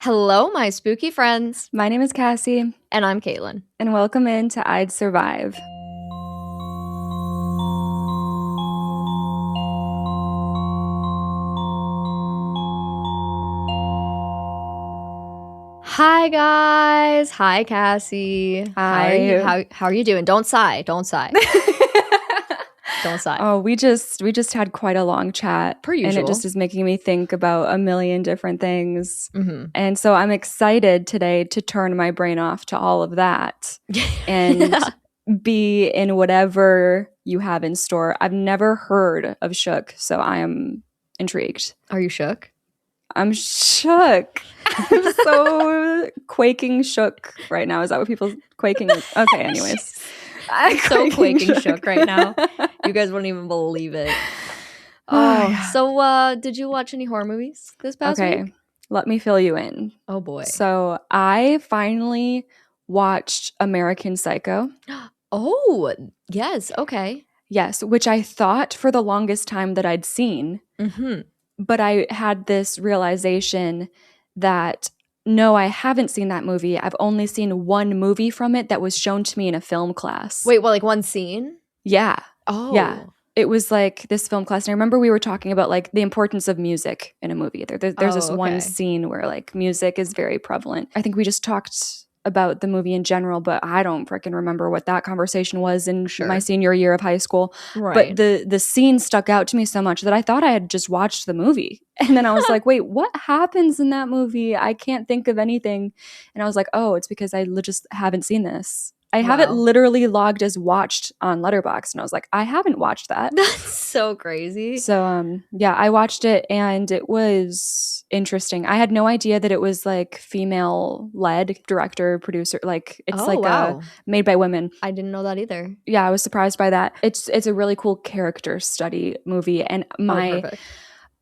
Hello, my spooky friends. My name is Cassie, And I'm Caitlin. and welcome into I'd Survive. Hi, guys. Hi, Cassie. Hi. How are you doing? Don't sigh. Don't sigh. Don't sigh. Oh, we just had quite a long chat. Per usual. And it just is making me think about a million different things. Mm-hmm. And so I'm excited today to turn my brain off to all of that and be in whatever you have in store. I've never heard of Shook, so I am intrigued. Are you shook? I'm shook. I'm so quaking shook right now. Is that what people quaking? Okay, anyways. I'm so quaking shook right now. You guys wouldn't even believe it. So did you watch any horror movies this past week? Let me fill you in. Oh boy. So I finally watched American Psycho. Oh, yes. Okay. Yes, which I thought for the longest time that I'd seen. Mm-hmm. But I had this realization that no, I haven't seen that movie. I've only seen one movie from it that was shown to me in a film class. Wait, well, like one scene? Yeah. Oh. Yeah. It was like this film class. And I remember we were talking about like the importance of music in a movie. There's this one scene where like music is very prevalent. I think we just talked about the movie in general, but I don't freaking remember what that conversation was in my senior year of high school. Right. But the scene stuck out to me so much that I thought I had just watched the movie. And then I was like, wait, what happens in that movie? I can't think of anything. And I was like, oh, it's because I just haven't seen this. I have it literally logged as watched on Letterboxd, and I was like, I haven't watched that. That's so crazy. So, yeah, I watched it, and it was interesting. I had no idea that it was, like, female-led, director, producer. Like, it's, made by women. I didn't know that either. Yeah, I was surprised by that. It's a really cool character study movie, and my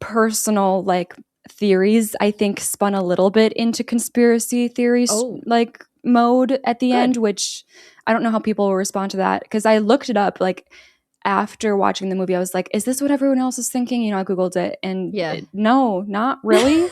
personal, like, theories, I think, spun a little bit into conspiracy theories, like, mode at the end, which I don't know how people will respond to that, because I looked it up like after watching the movie. I was like, is this what everyone else is thinking? You know, I googled it, and no, not really.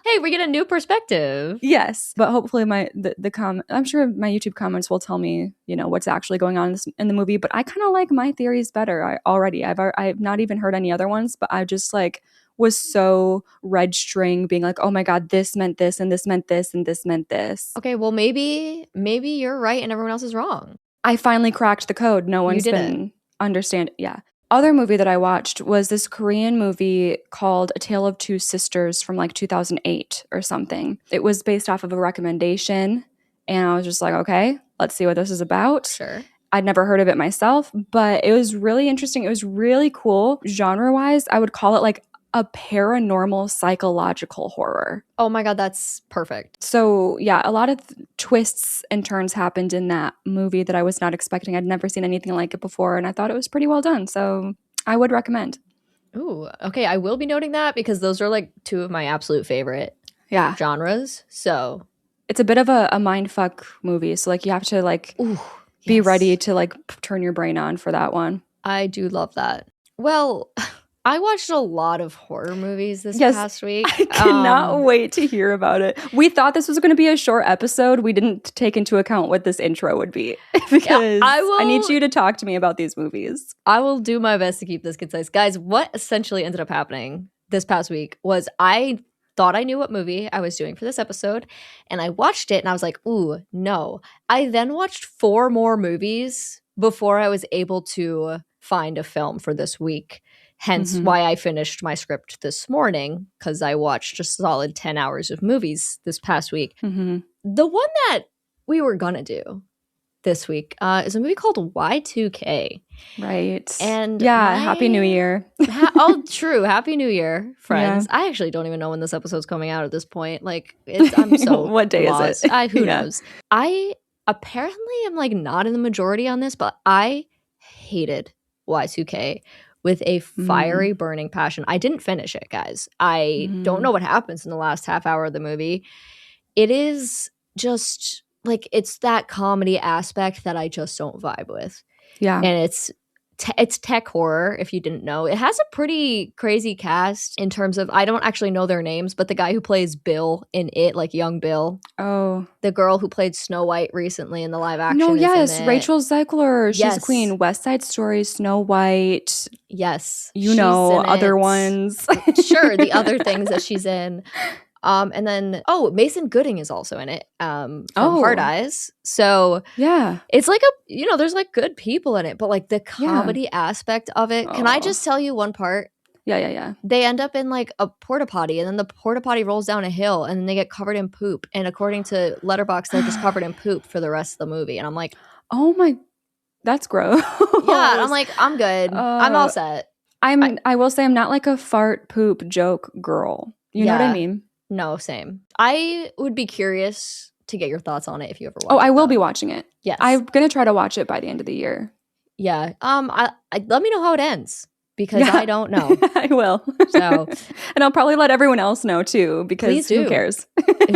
Hey, we get a new perspective. Yes, but hopefully I'm sure my YouTube comments will tell me, you know, what's actually going on in the movie. But I kind of like my theories better already. I've not even heard any other ones, but I just like was so red string being like, oh my God, this meant this and this meant this and this meant this. Okay, well, maybe you're right and everyone else is wrong. I finally cracked the code. No one's been understand. Yeah. Other movie that I watched was this Korean movie called A Tale of Two Sisters from like 2008 or something. It was based off of a recommendation, and I was just like, okay, let's see what this is about. Sure. I'd never heard of it myself, but it was really interesting. It was really cool. Genre-wise, I would call it like a paranormal psychological horror. Oh my God, that's perfect. So yeah, a lot of twists and turns happened in that movie that I was not expecting. I'd never seen anything like it before, and I thought it was pretty well done. So I would recommend. Ooh, okay. I will be noting that because those are like two of my absolute favorite genres. So it's a bit of a mindfuck movie. So like you have to like be ready to like turn your brain on for that one. I do love that. Well, I watched a lot of horror movies this past week. I cannot wait to hear about it. We thought this was going to be a short episode. We didn't take into account what this intro would be because I need you to talk to me about these movies. I will do my best to keep this concise. Guys, what essentially ended up happening this past week was I thought I knew what movie I was doing for this episode, and I watched it and I was like, ooh, no. I then watched 4 more movies before I was able to find a film for this week. Hence why I finished my script this morning, because I watched a solid 10 hours of movies this past week. Mm-hmm. The one that we were going to do this week is a movie called Y2K. Right. And Happy New Year. True. Happy New Year, friends. Yeah. I actually don't even know when this episode's coming out at this point. Like, I'm so what day lost. is it? Who knows? I apparently am like not in the majority on this, but I hated Y2K with a fiery, burning passion. I didn't finish it, guys. I don't know what happens in the last half hour of the movie. It is just like, it's that comedy aspect that I just don't vibe with. Yeah. And it's It's tech horror, if you didn't know. It has a pretty crazy cast in terms of, I don't actually know their names, but the guy who plays Bill in it, like young Bill. Oh. The girl who played Snow White recently in the live action. No, is yes, in it. Rachel Zegler. She's Yes. a queen. West Side Story, Snow White. Yes. You know, other ones. Sure, the other things that she's in. And then, Mason Gooding is also in it from Hard Eyes. So yeah, it's like there's like good people in it, but like the comedy aspect of it. Can I just tell you one part? Yeah. They end up in like a porta potty, and then the porta potty rolls down a hill, and then they get covered in poop. And according to Letterboxd, they're just covered in poop for the rest of the movie. And I'm like, oh my, that's gross. Yeah, and I'm like, I'm good. I'm all set. I will say I'm not like a fart poop joke girl. You know what I mean? No, same. I would be curious to get your thoughts on it if you ever watch it. Oh, I will be watching it. Yes. I'm going to try to watch it by the end of the year. Yeah. I let me know how it ends, because I don't know. I will. So, and I'll probably let everyone else know too, because who cares?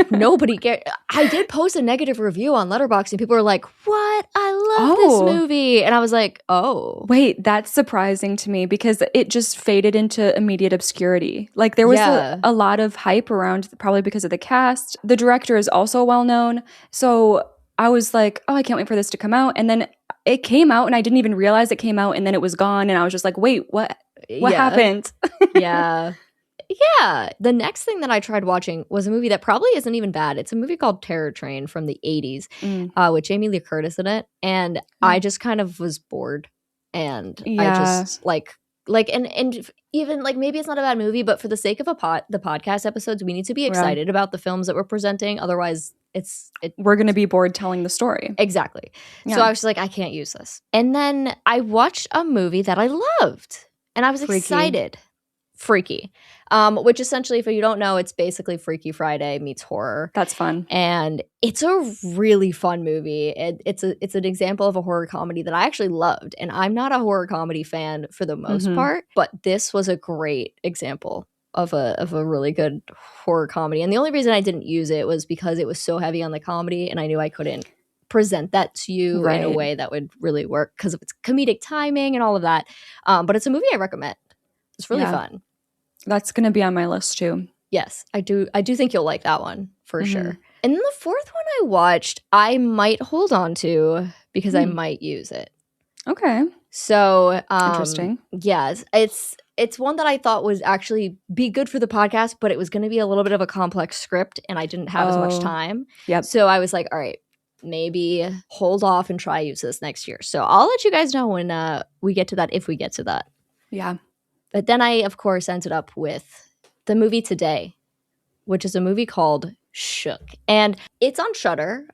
Nobody cares. I did post a negative review on Letterboxd, and people were like, "What? I love this movie," and I was like, "Oh, wait, that's surprising to me, because it just faded into immediate obscurity. Like there was a lot of hype around, probably because of the cast. The director is also well known, so I was like, oh, I can't wait for this to come out, and then it came out, and I didn't even realize it came out, and then it was gone, and I was just like, wait, what happened? Yeah. The next thing that I tried watching was a movie that probably isn't even bad. It's a movie called Terror Train from the 80s with Jamie Lee Curtis in it. And I just kind of was bored. And I just like and even like, maybe it's not a bad movie, but for the sake of the podcast episodes, we need to be excited about the films that we're presenting. Otherwise, we're going to be bored telling the story. Exactly. Yeah. So I was just like, I can't use this. And then I watched a movie that I loved, and I was excited. Freaky. Which essentially, if you don't know, it's basically Freaky Friday meets horror. That's fun. And it's a really fun movie. It's an example of a horror comedy that I actually loved. And I'm not a horror comedy fan for the most part, but this was a great example of a really good horror comedy. And the only reason I didn't use it was because it was so heavy on the comedy, and I knew I couldn't present that to you in a way that would really work because of its comedic timing and all of that. But it's a movie I recommend. It's really fun. That's going to be on my list too. Yes, I do think you'll like that one for sure. And then the fourth one I watched, I might hold on to because I might use it. Okay. So interesting. Yes, it's one that I thought was actually be good for the podcast, but it was going to be a little bit of a complex script, and I didn't have as much time. Yep. So I was like, all right, maybe hold off and try use this next year. So I'll let you guys know when we get to that, if we get to that. Yeah. But then I, of course, ended up with the movie Today, which is a movie called Shook. And it's on Shudder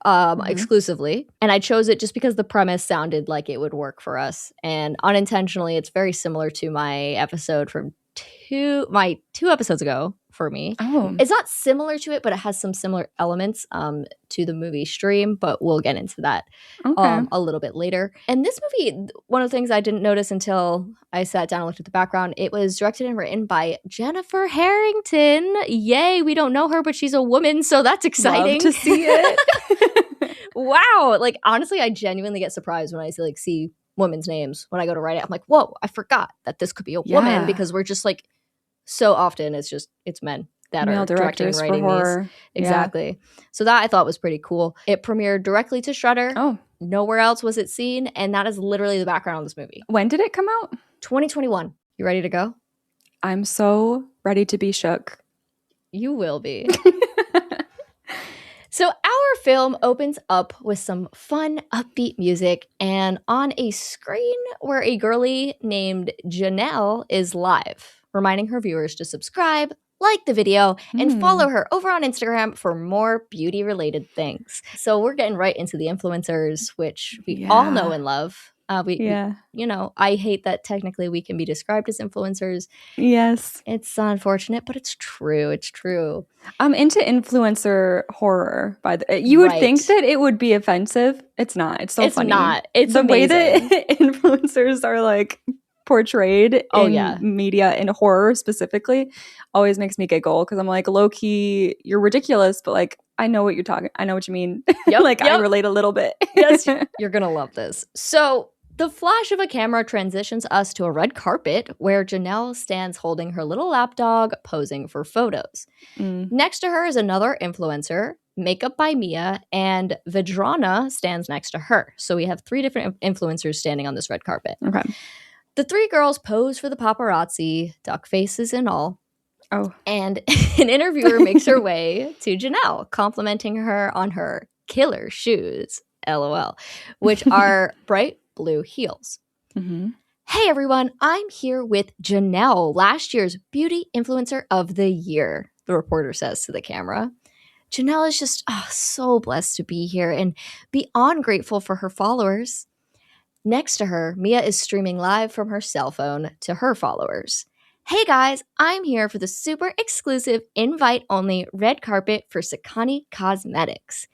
exclusively. And I chose it just because the premise sounded like it would work for us. And unintentionally, it's very similar to my episode from two episodes ago for me. Oh. It's not similar to it, but it has some similar elements to the movie Stream, but we'll get into that a little bit later. And this movie, one of the things I didn't notice until I sat down and looked at the background, it was directed and written by Jennifer Harrington. Yay, we don't know her, but she's a woman, so that's exciting. Love to see it. Wow. Like, honestly, I genuinely get surprised when I see women's names when I go to write it. I'm like, whoa, I forgot that this could be a woman, because we're just like, so often it's men that male are directing, writing for horror. these. Exactly. So that I thought was pretty cool. It premiered directly to Shudder. Oh. Nowhere else was it seen, and that is literally the background of this movie. When did it come out? 2021. You ready to go? I'm so ready to be shook. You will be. So our film opens up with some fun, upbeat music, and on a screen where a girlie named Janelle is live, reminding her viewers to subscribe, like the video, and follow her over on Instagram for more beauty-related things. So we're getting right into the influencers, which we all know and love. I hate that technically we can be described as influencers. Yes. It's unfortunate, but it's true. It's true. I'm into influencer horror. You would think that it would be offensive. It's not. It's so funny. It's not. It's the amazing. way that influencers are like portrayed in media, in horror specifically, always makes me giggle, because I'm like, low key, you're ridiculous, but like, I know what you mean. Yep, I relate a little bit. Yes, you're gonna love this. So The flash of a camera transitions us to a red carpet where Janelle stands holding her little lapdog, posing for photos. Next to her is another influencer, Makeup by Mia, and Vedrana stands next to her. So we have 3 different influencers standing on this red carpet. Okay. The 3 girls pose for the paparazzi, duck faces and all. Oh. And an interviewer makes her way to Janelle, complimenting her on her killer shoes, LOL, which are bright blue heels. Mm-hmm. Hey everyone, I'm here with Janelle, last year's Beauty Influencer of the Year, the reporter says to the camera. Janelle is just so blessed to be here and beyond grateful for her followers. Next to her, Mia is streaming live from her cell phone to her followers. Hey guys, I'm here for the super exclusive invite-only red carpet for Sakani Cosmetics.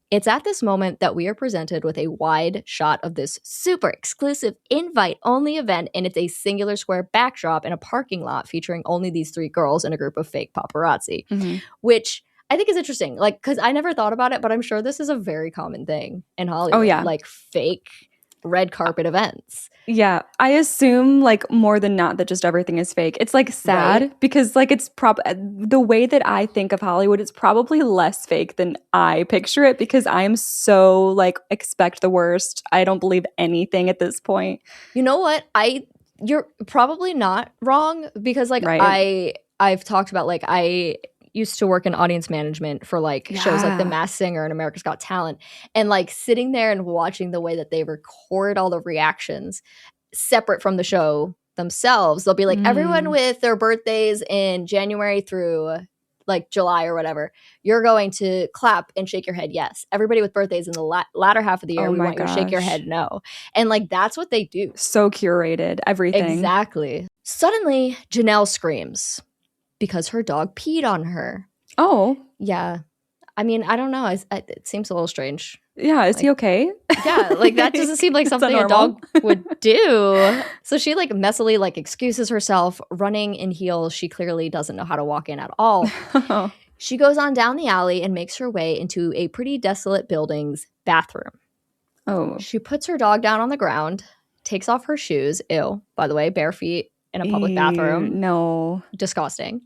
It's at this moment that we are presented with a wide shot of this super exclusive invite-only event, and it's a singular square backdrop in a parking lot featuring only these 3 girls and a group of fake paparazzi, which I think is interesting. Like, because I never thought about it, but I'm sure this is a very common thing in Hollywood. Oh, yeah. Like fake red carpet events. Yeah, I assume like more than not that just everything is fake. It's like sad because like it's the way that I think of Hollywood is probably less fake than I picture it because I am so like expect the worst. I don't believe anything at this point. You know what? You're probably not wrong because like I've talked about like I used to work in audience management for like shows like The Masked Singer and America's Got Talent, and like sitting there and watching the way that they record all the reactions separate from the show themselves. They'll be like everyone with their birthdays in January through like July or whatever, you're going to clap and shake your head yes. Everybody with birthdays in the latter half of the year, we want you to shake your head no. And like that's what they do. So curated, everything. Exactly. Suddenly, Janelle screams because her dog peed on her. Oh. Yeah. I mean, I don't know. It seems a little strange. Yeah, is he okay? Yeah, like that doesn't seem like something a dog would do. So she like messily like excuses herself, running in heels. She clearly doesn't know how to walk in at all. She goes on down the alley and makes her way into a pretty desolate building's bathroom. Oh. She puts her dog down on the ground, takes off her shoes. Ew, by the way, bare feet in a public bathroom. No. Disgusting.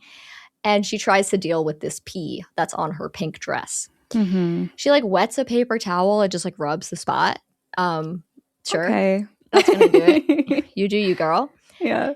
And she tries to deal with this pee that's on her pink dress. Mm-hmm. She like wets a paper towel and just like rubs the spot. Sure. Okay. That's gonna do it. You do you, girl. Yeah.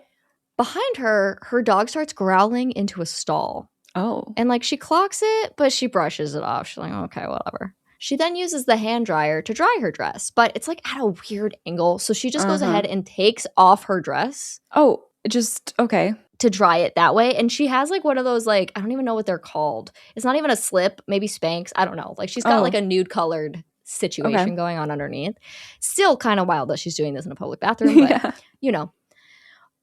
Behind her, her dog starts growling into a stall. Oh. And like she clocks it, but she brushes it off. She's like, okay, whatever. She then uses the hand dryer to dry her dress, but it's like at a weird angle. So she just goes ahead and takes off her dress. Oh, just okay. To dry it that way. And she has like one of those like, I don't even know what they're called. It's not even a slip, maybe Spanx. I don't know. Like she's got like a nude colored situation going on underneath. Still kind of wild that she's doing this in a public bathroom, but you know.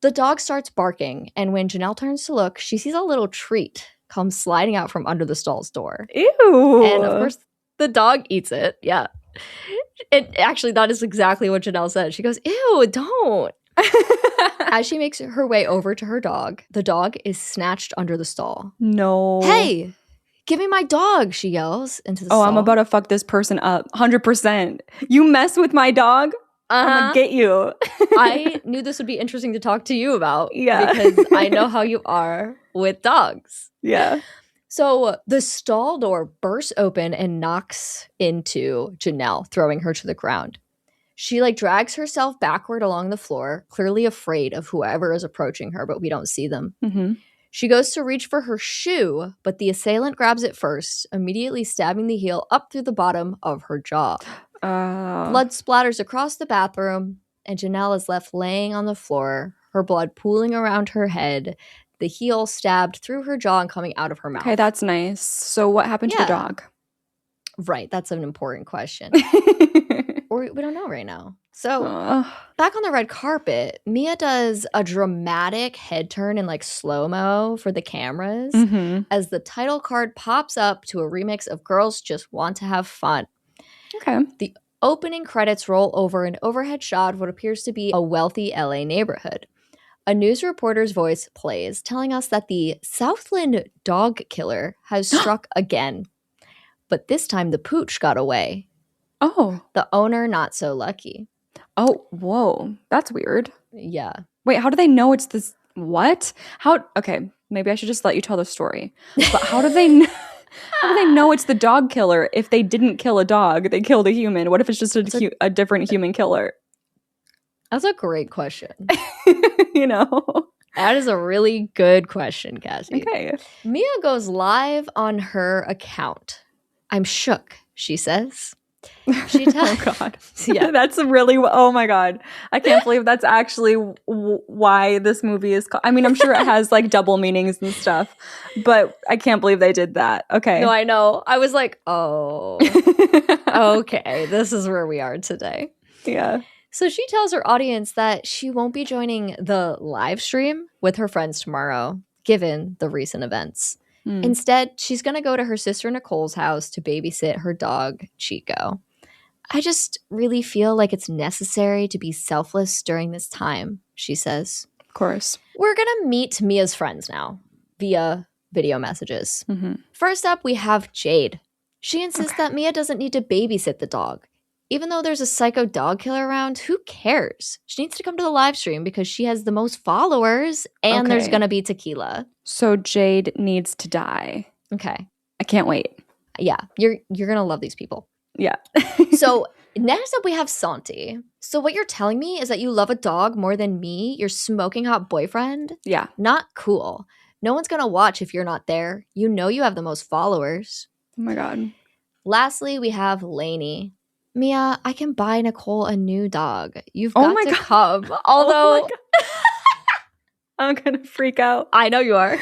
The dog starts barking, and when Janelle turns to look, she sees a little treat come sliding out from under the stall's door. Ew. And of course, the dog eats it. Yeah. Actually, that is exactly what Janelle said. She goes, ew, don't. As she makes her way over to her dog, the dog is snatched under the stall. No. Hey, give me my dog, she yells into the stall. I'm about to fuck this person up. 100%. You mess with my dog? I'm gonna get you. I knew this would be interesting to talk to you about. Yeah. Because I know how you are with dogs. Yeah. So the stall door bursts open and knocks into Janelle, throwing her to the ground. She like drags herself backward along the floor, clearly afraid of whoever is approaching her, but we don't see them. Mm-hmm. She goes to reach for her shoe, but the assailant grabs it first, immediately stabbing the heel up through the bottom of her jaw. Blood splatters across the bathroom, and Janelle is left laying on the floor, her blood pooling around her head, the heel stabbed through her jaw and coming out of her mouth. Okay, that's nice. So what happened to the dog? Right, that's an important question. We don't know right now. So back on the red carpet, Mia does a dramatic head turn in like slow-mo for the cameras as the title card pops up to a remix of Girls Just Want to Have Fun. Okay. The opening credits roll over an overhead shot of what appears to be a wealthy LA neighborhood. A news reporter's voice plays, telling us that the Southland dog killer has struck again. But this time the pooch got away. Oh. The owner not so lucky. Oh, whoa. That's weird. Yeah. Wait, how do they know it's this? What? Okay, maybe I should just let you tell the story. But how do they how do they know it's the dog killer if they didn't kill a dog, they killed a human? What if it's just a different human killer? That's a great question. You know? That is a really good question, Cassie. Okay. Mia goes live on her account. I'm shook, she says. She oh God. Yeah. That's really, oh my God. I can't believe that's actually why this movie is called. I mean, I'm sure it has like double meanings and stuff, but I can't believe they did that. Okay. No, I know. I was like, oh, okay. This is where we are today. Yeah. So she tells her audience that she won't be joining the live stream with her friends tomorrow, given the recent events. Instead, she's going to go to her sister Nicole's house to babysit her dog, Chico. I just really feel like it's necessary to be selfless during this time, she says. Of course. We're going to meet Mia's friends now via video messages. First up, we have Jade. She insists that Mia doesn't need to babysit the dog. Even though there's a psycho dog killer around, who cares? She needs to come to the live stream because she has the most followers and there's going to be tequila. So Jade needs to die. Okay. I can't wait. Yeah. You're going to love these people. Yeah. So next up we have Santi. So what you're telling me is that you love a dog more than me, your smoking hot boyfriend? Yeah. Not cool. No one's going to watch if you're not there. You know you have the most followers. Oh my God. Lastly, we have Lainey. Mia, I can buy Nicole a new dog. You've got to come. Although I'm going to freak out. I know you are.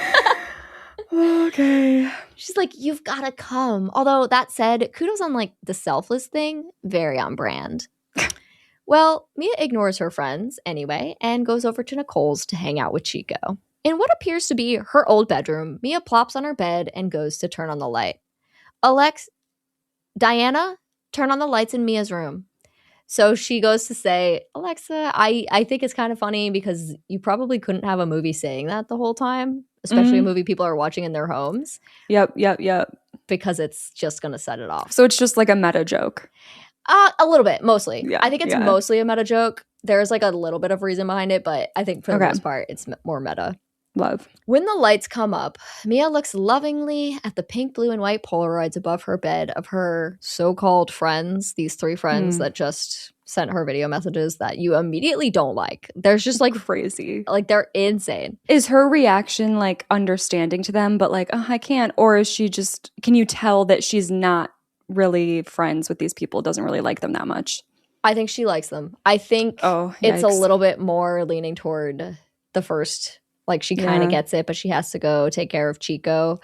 Okay. She's like, you've got to come. Although that said, kudos on like the selfless thing. Very on brand. Well, Mia ignores her friends anyway and goes over to Nicole's to hang out with Chico. In what appears to be her old bedroom, Mia plops on her bed and goes to turn on the light. Diana, turn on the lights in Mia's room. So she goes to say, Alexa, I think it's kind of funny because you probably couldn't have a movie saying that the whole time, especially a movie people are watching in their homes. Yep. Because it's just going to set it off. So it's just like a meta joke. A little bit, mostly. Yeah, I think it's mostly a meta joke. There's like a little bit of reason behind it, but I think for the most part, it's more meta. Love. When the lights come up, Mia looks lovingly at the pink, blue, and white Polaroids above her bed of her so-called friends, these 3 friends that just sent her video messages that you immediately don't like. There's just like crazy. Like they're insane. Is her reaction like understanding to them, but like, oh, I can't? Or is she just, can you tell that she's not really friends with these people, doesn't really like them that much? I think she likes them. I think it's a little bit more leaning toward the first. Like she kind of gets it, but she has to go take care of Chico.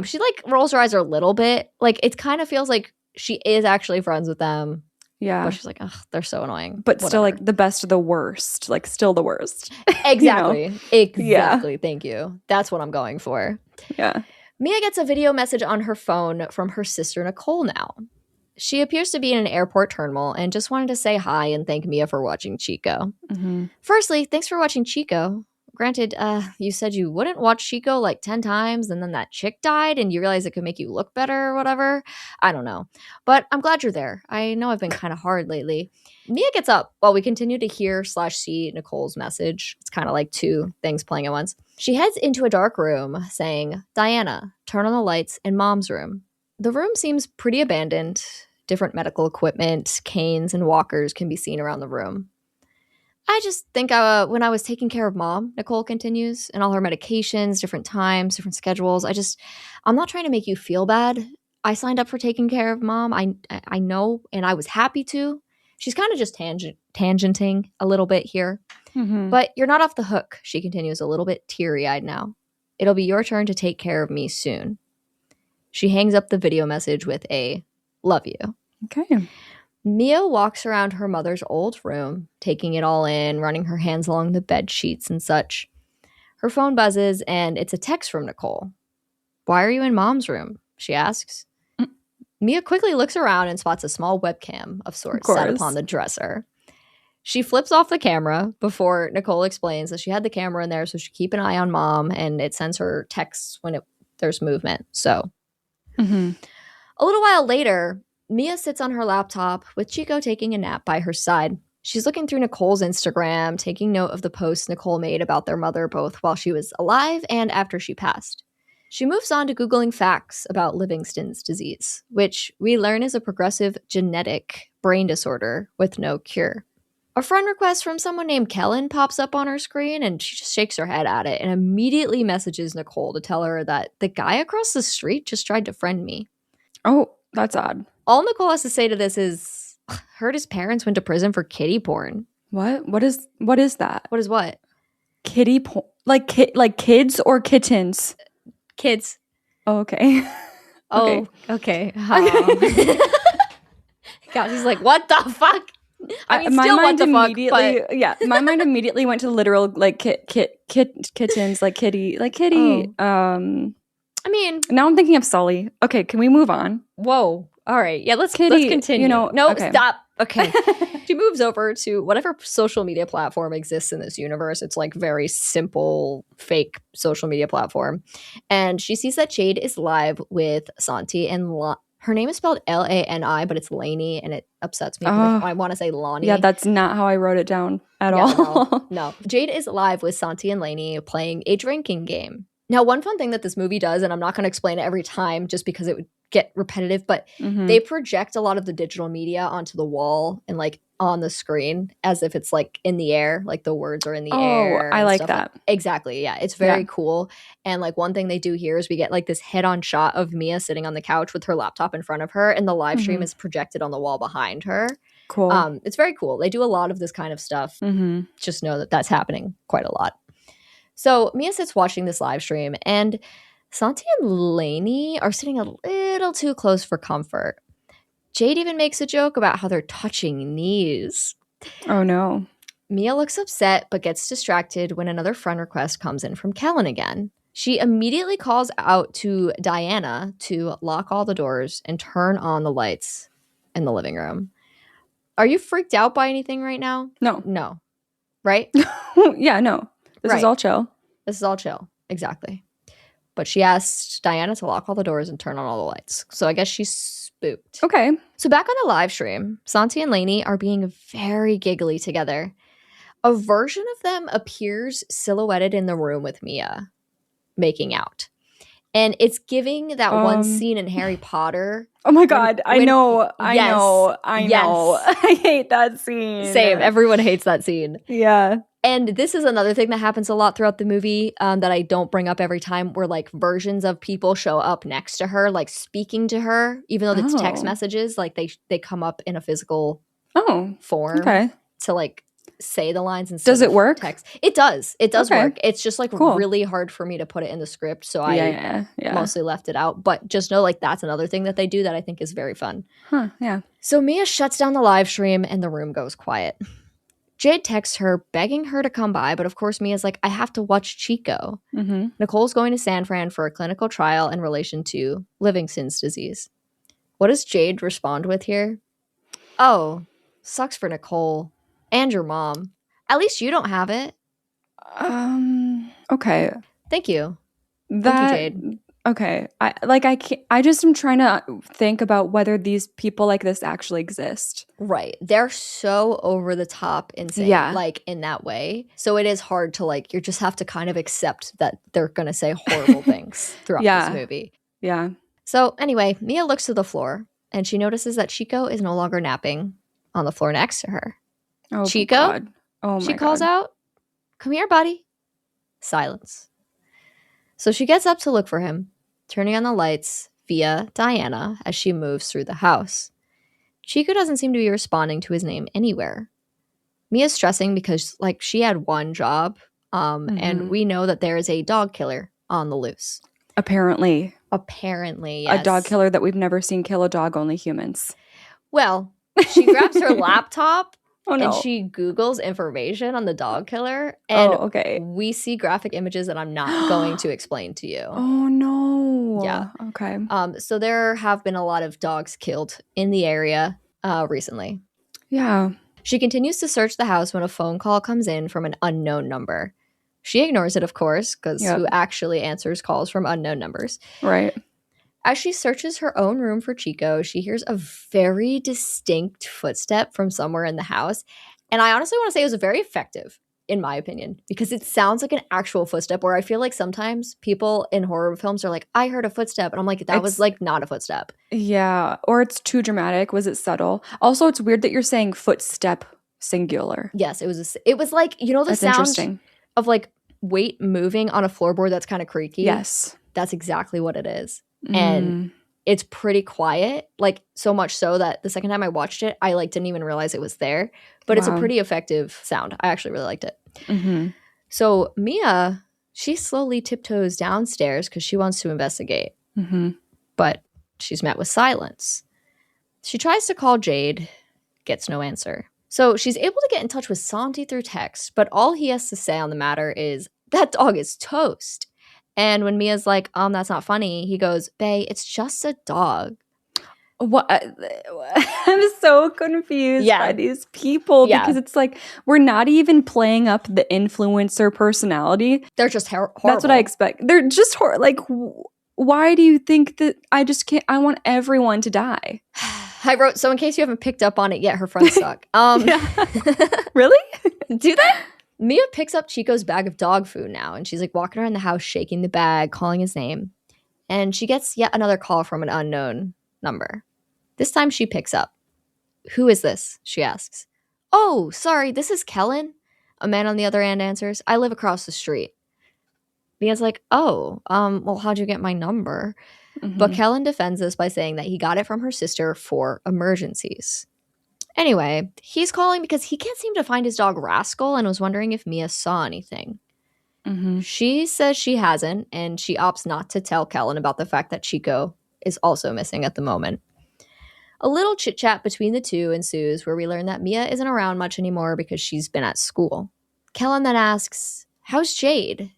She like rolls her eyes a little bit. Like it kind of feels like she is actually friends with them. Yeah. But she's like, ugh, they're so annoying. But still like the best of the worst. Like still the worst. Exactly. You know? Exactly. Yeah. Thank you. That's what I'm going for. Yeah. Mia gets a video message on her phone from her sister Nicole now. She appears to be in an airport terminal and just wanted to say hi and thank Mia for watching Chico. Firstly, thanks for watching Chico. Granted, you said you wouldn't watch Chico like 10 times and then that chick died and you realized it could make you look better or whatever. I don't know. But I'm glad you're there. I know I've been kind of hard lately. Mia gets up while we continue to hear/see Nicole's message. It's kind of like 2 things playing at once. She heads into a dark room saying, Diana, turn on the lights in Mom's room. The room seems pretty abandoned. Different medical equipment, canes, and walkers can be seen around the room. I just think when I was taking care of Mom, Nicole continues, and all her medications, different times, different schedules, I'm not trying to make you feel bad. I signed up for taking care of Mom. I know, and I was happy to. She's kind of just tangenting a little bit here. But you're not off the hook, she continues, a little bit teary-eyed now. It'll be your turn to take care of me soon. She hangs up the video message with a love you. Okay. Mia walks around her mother's old room, taking it all in, running her hands along the bed sheets and such. Her phone buzzes, and it's a text from Nicole. Why are you in Mom's room? She asks. Mia quickly looks around and spots a small webcam of sorts set upon the dresser. She flips off the camera before Nicole explains that she had the camera in there so she keep an eye on Mom, and it sends her texts when there's movement. So, a little while later, Mia sits on her laptop with Chico taking a nap by her side. She's looking through Nicole's Instagram, taking note of the posts Nicole made about their mother both while she was alive and after she passed. She moves on to Googling facts about Livingston's disease, which we learn is a progressive genetic brain disorder with no cure. A friend request from someone named Kellen pops up on her screen, and she just shakes her head at it and immediately messages Nicole to tell her that the guy across the street just tried to friend me. Oh, that's odd. All Nicole has to say to this is, heard his parents went to prison for kiddie porn. What? What is that? What is what? Kiddie porn? Like kids or kittens? Kids. Oh, okay. Oh, okay. God, he's like, what the fuck? I mean, still what the fuck, but... Yeah, my mind immediately went to literal, like, kittens, like kitty. Oh. I mean... Now I'm thinking of Sully. Okay, can we move on? Whoa. All right. Yeah, let's continue. You know, no, okay. Stop. Okay. She moves over to whatever social media platform exists in this universe. It's like very simple, fake social media platform. And she sees that Jade is live with Santi and her name is spelled Lani, but it's Lainey, and it upsets me. I want to say Lonnie. Yeah, that's not how I wrote it down at all. No. Jade is live with Santi and Lainey playing a drinking game. Now, one fun thing that this movie does, and I'm not going to explain it every time just because it would get repetitive, but they project a lot of the digital media onto the wall and like on the screen as if it's like in the air, like the words are in the air. I like that. Exactly. Yeah. It's very cool. And like one thing they do here is we get like this head-on shot of Mia sitting on the couch with her laptop in front of her, and the live stream is projected on the wall behind her. Cool. It's very cool. They do a lot of this kind of stuff. Just know that that's happening quite a lot. So Mia sits watching this live stream, and Santi and Lainey are sitting a little too close for comfort. Jade even makes a joke about how they're touching knees. Oh, no. Mia looks upset but gets distracted when another friend request comes in from Kellen again. She immediately calls out to Diana to lock all the doors and turn on the lights in the living room. Are you freaked out by anything right now? No. No. Right? Yeah, no. This is all chill. This is all chill. Exactly. But she asked Diana to lock all the doors and turn on all the lights. So I guess she's spooked. Okay. So back on the live stream, Santi and Lainey are being very giggly together. A version of them appears silhouetted in the room with Mia, making out. And it's giving that one scene in Harry Potter. Oh my God. I know. I hate that scene. Same. Everyone hates that scene. Yeah. And this is another thing that happens a lot throughout the movie that I don't bring up every time, where like versions of people show up next to her, like speaking to her, even though it's text messages, like they come up in a physical form to like say the lines instead does it work? Text. It does. It does work. It's just like really hard for me to put it in the script, so I mostly left it out. But just know like that's another thing that they do that I think is very fun. Huh, yeah. So Mia shuts down the live stream and the room goes quiet. Jade texts her, begging her to come by, but of course Mia's like, I have to watch Chico. Nicole's going to San Fran for a clinical trial in relation to Livingston's disease. What does Jade respond with here? Oh, sucks for Nicole and your mom. At least you don't have it. Okay. Thank you. Thank you, Jade. Okay. I just am trying to think about whether these people like this actually exist. Right. They're so over the top insane, like in that way. So it is hard to like, you just have to kind of accept that they're going to say horrible things throughout this movie. Yeah. So anyway, Mia looks to the floor and she notices that Chico is no longer napping on the floor next to her. Oh, Chico? God. Oh, my She calls out, come here, buddy. Silence. So she gets up to look for him, turning on the lights via Diana as she moves through the house. Chico doesn't seem to be responding to his name anywhere. Mia's stressing because like she had one job, and we know that there is a dog killer on the loose. Apparently, yes. A dog killer that we've never seen kill a dog, only humans. Well, she grabs her laptop and she Googles information on the dog killer. And we see graphic images that I'm not going to explain to you. Oh, no. Yeah. Okay. So there have been a lot of dogs killed in the area recently. Yeah. She continues to search the house when a phone call comes in from an unknown number. She ignores it, of course, because who actually answers calls from unknown numbers? Right. As she searches her own room for Chico, she hears a very distinct footstep from somewhere in the house. And I honestly want to say it was very effective, in my opinion, because it sounds like an actual footstep, where I feel like sometimes people in horror films are like, I heard a footstep. And I'm like, that was like not a footstep. Yeah. Or it's too dramatic. Was it subtle? Also, it's weird that you're saying footstep singular. Yes, it was like, you know, the that's sound of like weight moving on a floorboard that's kind of creaky. Yes. That's exactly what it is. And it's pretty quiet, like so much so that the second time I watched it, I like didn't even realize it was there. But it's a pretty effective sound. I actually really liked it. So Mia, she slowly tiptoes downstairs because she wants to investigate. But she's met with silence. She tries to call Jade, gets no answer. So she's able to get in touch with Santi through text, but all he has to say on the matter is, that dog is toast. And when Mia's like, that's not funny, he goes, Bae, it's just a dog. What? I'm so confused by these people because it's like, we're not even playing up the influencer personality. They're just horrible. That's what I expect. They're just like, why do you think that I just can't? I want everyone to die. I wrote, so in case you haven't picked up on it yet, her friends suck. Really? Do they? Mia picks up Chico's bag of dog food now, and she's like walking around the house, shaking the bag, calling his name. And she gets yet another call from an unknown number. This time she picks up. Who is this? She asks. Oh, sorry, this is Kellen. A man on the other end answers. I live across the street. Mia's like, oh, well, how'd you get my number? But Kellen defends this by saying that he got it from her sister for emergencies. Anyway, he's calling because he can't seem to find his dog Rascal and was wondering if Mia saw anything. She says she hasn't, and she opts not to tell Kellen about the fact that Chico is also missing at the moment. A little chit-chat between the two ensues where we learn that Mia isn't around much anymore because she's been at school. Kellen then asks, how's Jade?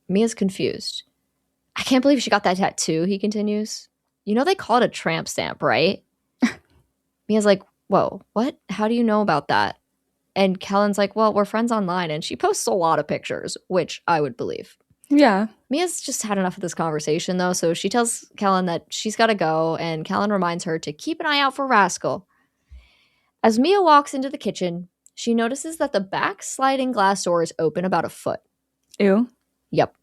Mia's confused. I can't believe she got that tattoo, he continues. You know they call it a tramp stamp, right? Mia's like, whoa, what? How do you know about that? And Kellen's like, well, we're friends online, and she posts a lot of pictures, which I would believe. Yeah. Mia's just had enough of this conversation, though, so she tells Kellen that she's got to go, and Kellen reminds her to keep an eye out for Rascal. As Mia walks into the kitchen, she notices that the back sliding glass door is open about a foot. Ew. Yep.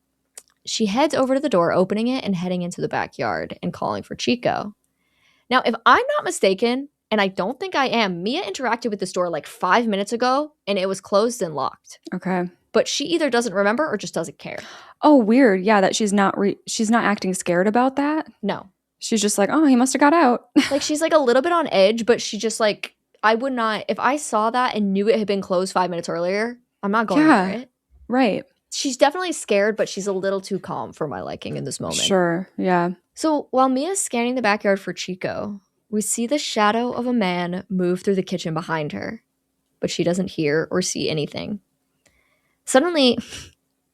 She heads over to the door, opening it and heading into the backyard and calling for Chico. Now, if I'm not mistaken, and I don't think I am, Mia interacted with this door like 5 minutes ago, and it was closed and locked. Okay. But she either doesn't remember or just doesn't care. Oh, weird. Yeah, that she's not acting scared about that. No. She's just like, oh, he must have got out. Like, she's like a little bit on edge, but she just like, I would not, if I saw that and knew it had been closed 5 minutes earlier, I'm not going near it. Right. She's definitely scared, but she's a little too calm for my liking in this moment. Sure, yeah. So while Mia's scanning the backyard for Chico, we see the shadow of a man move through the kitchen behind her, but she doesn't hear or see anything. Suddenly,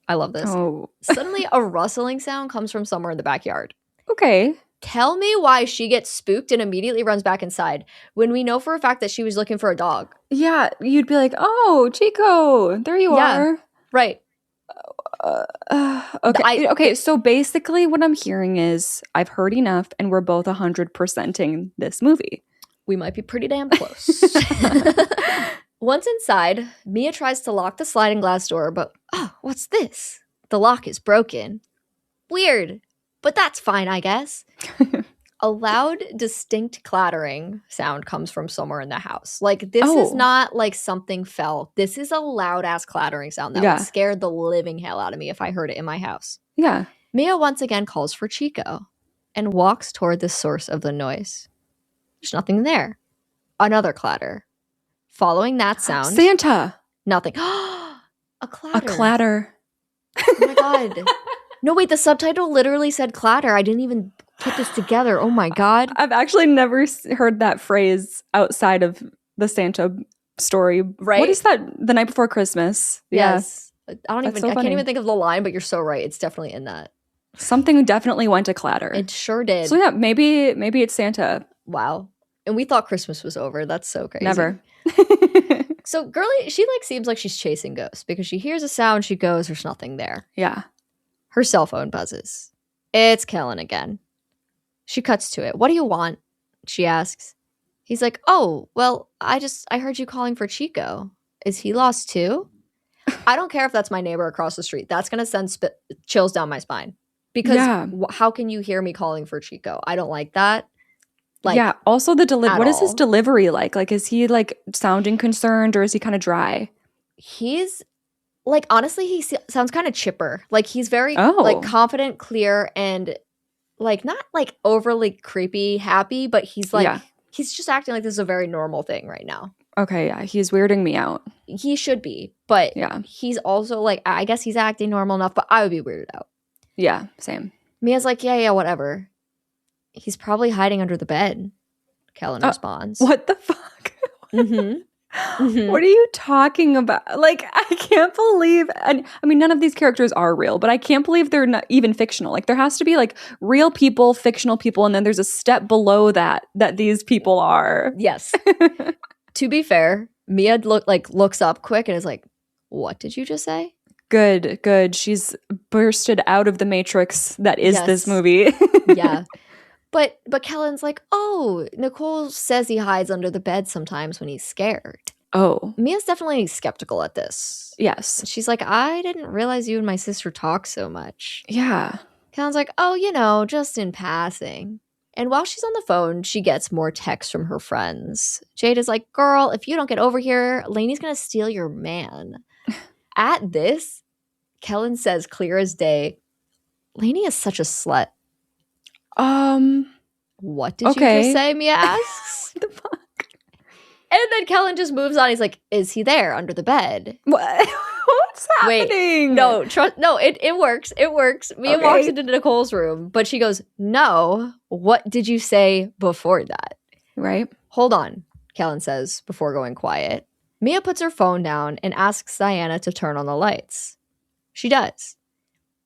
I love this. Oh. Suddenly, a rustling sound comes from somewhere in the backyard. Okay. Tell me why she gets spooked and immediately runs back inside when we know for a fact that she was looking for a dog. Yeah, you'd be like, oh, Chico, there you are. Right. Okay. Okay. So basically, what I'm hearing is I've heard enough, and we're both 100%ing this movie. We might be pretty damn close. Once inside, Mia tries to lock the sliding glass door, but what's this? The lock is broken. Weird, but that's fine, I guess. A loud, distinct clattering sound comes from somewhere in the house. Like, this is not like something fell. This is a loud-ass clattering sound that would scare the living hell out of me if I heard it in my house. Yeah. Mia once again calls for Chico and walks toward the source of the noise. There's nothing there. Another clatter. Following that sound... Santa! Nothing. A clatter. A clatter. Oh my god. No, wait, the subtitle literally said clatter. I didn't even put this together. Oh my god. I've actually never heard that phrase outside of the Santa story. Right? What is that? The Night Before Christmas. Yes. Yeah. I can't even think of the line, but you're so right. It's definitely in that. Something definitely went to clatter. It sure did. So yeah, maybe it's Santa. Wow. And we thought Christmas was over. That's so crazy. Never. So Girly, she like seems like she's chasing ghosts because she hears a sound, she goes, there's nothing there. Yeah. Her cell phone buzzes. It's Kellen again. She cuts to it. What do you want? She asks. He's like, oh, well, I heard you calling for Chico. Is he lost too? I don't care if that's my neighbor across the street. That's going to send chills down my spine. Because how can you hear me calling for Chico? I don't like that. Like, yeah. Also, the what is his delivery like? Like, is he like sounding concerned or is he kind of dry? He's like, honestly, he sounds kind of chipper. Like, he's very like confident, clear, and like not like overly creepy, happy, but he's like he's just acting like this is a very normal thing right now. Okay, yeah, he's weirding me out. He should be, but he's also like, I guess he's acting normal enough, but I would be weirded out. Yeah, same. Mia's like, yeah, whatever. He's probably hiding under the bed. Kellen responds. What the fuck? What are you talking about? Like, I can't believe, I mean, none of these characters are real, but I can't believe they're not even fictional. Like, there has to be like real people, fictional people, and then there's a step below that these people are. Yes. To be fair, Mia looks up quick and is like, what did you just say? Good. She's bursted out of the matrix that is this movie. Yeah. But Kellen's like, oh, Nicole says he hides under the bed sometimes when he's scared. Oh. Mia's definitely skeptical at this. Yes. She's like, I didn't realize you and my sister talk so much. Yeah. Kellen's like, oh, just in passing. And while she's on the phone, she gets more texts from her friends. Jade is like, girl, if you don't get over here, Lainey's going to steal your man. At this, Kellen says clear as day, Lainey is such a slut. What did you just say? Mia asks. The fuck? And then Kellen just moves on. He's like, is he there under the bed? What? What's happening? Wait, no, it works. It works. Mia walks into Nicole's room, but she goes, no, what did you say before that? Right. Hold on, Kellen says before going quiet. Mia puts her phone down and asks Diana to turn on the lights. She does.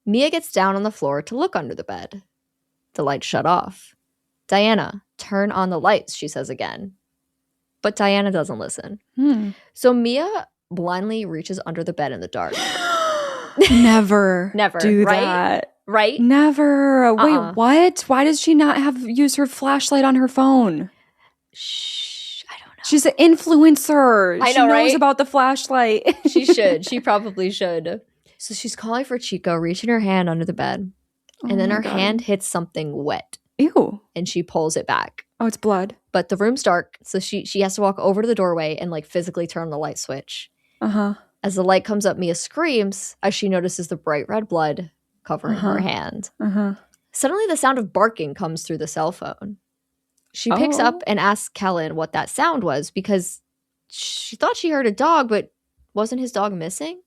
Mia gets down on the floor to look under the bed. The lights shut off. Diana, turn on the lights, she says again. But Diana doesn't listen. So Mia blindly reaches under the bed in the dark. Never do right? that. Right? Never. Wait, what? Why does she not use her flashlight on her phone? Shh, I don't know. She's an influencer. I know, she knows right? about the flashlight. She should. She probably should. So she's calling for Chico, reaching her hand under the bed. And then her hand hits something wet. Ew. And she pulls it back. Oh, it's blood. But the room's dark, so she has to walk over to the doorway and like physically turn on the light switch. As the light comes up, Mia screams as she notices the bright red blood covering her hand. Suddenly, the sound of barking comes through the cell phone. She picks up and asks Kellen what that sound was because she thought she heard a dog, but wasn't his dog missing?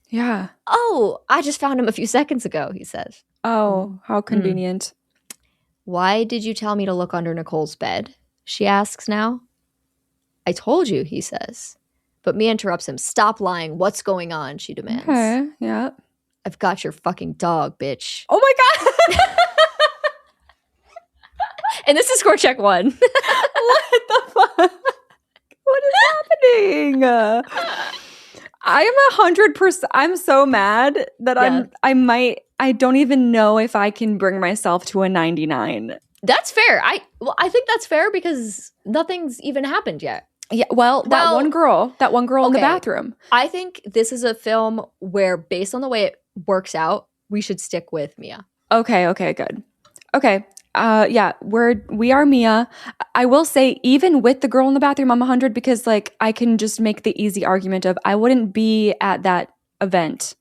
Yeah. Oh, I just found him a few seconds ago, he says. Oh, how convenient. Why did you tell me to look under Nicole's bed? She asks now. I told you, he says. But Mia interrupts him. Stop lying. What's going on? She demands. Okay, yeah. I've got your fucking dog, bitch. Oh my God. And this is score check 1. What the fuck? What is happening? I am 100%. I'm so mad that I don't even know if I can bring myself to a 99. That's fair. I think that's fair because nothing's even happened yet. Yeah, well, that one girl in the bathroom. I think this is a film where, based on the way it works out, we should stick with Mia. Okay, good. Okay. Yeah, we are Mia. I will say, even with the girl in the bathroom, I'm 100 because like I can just make the easy argument of I wouldn't be at that event.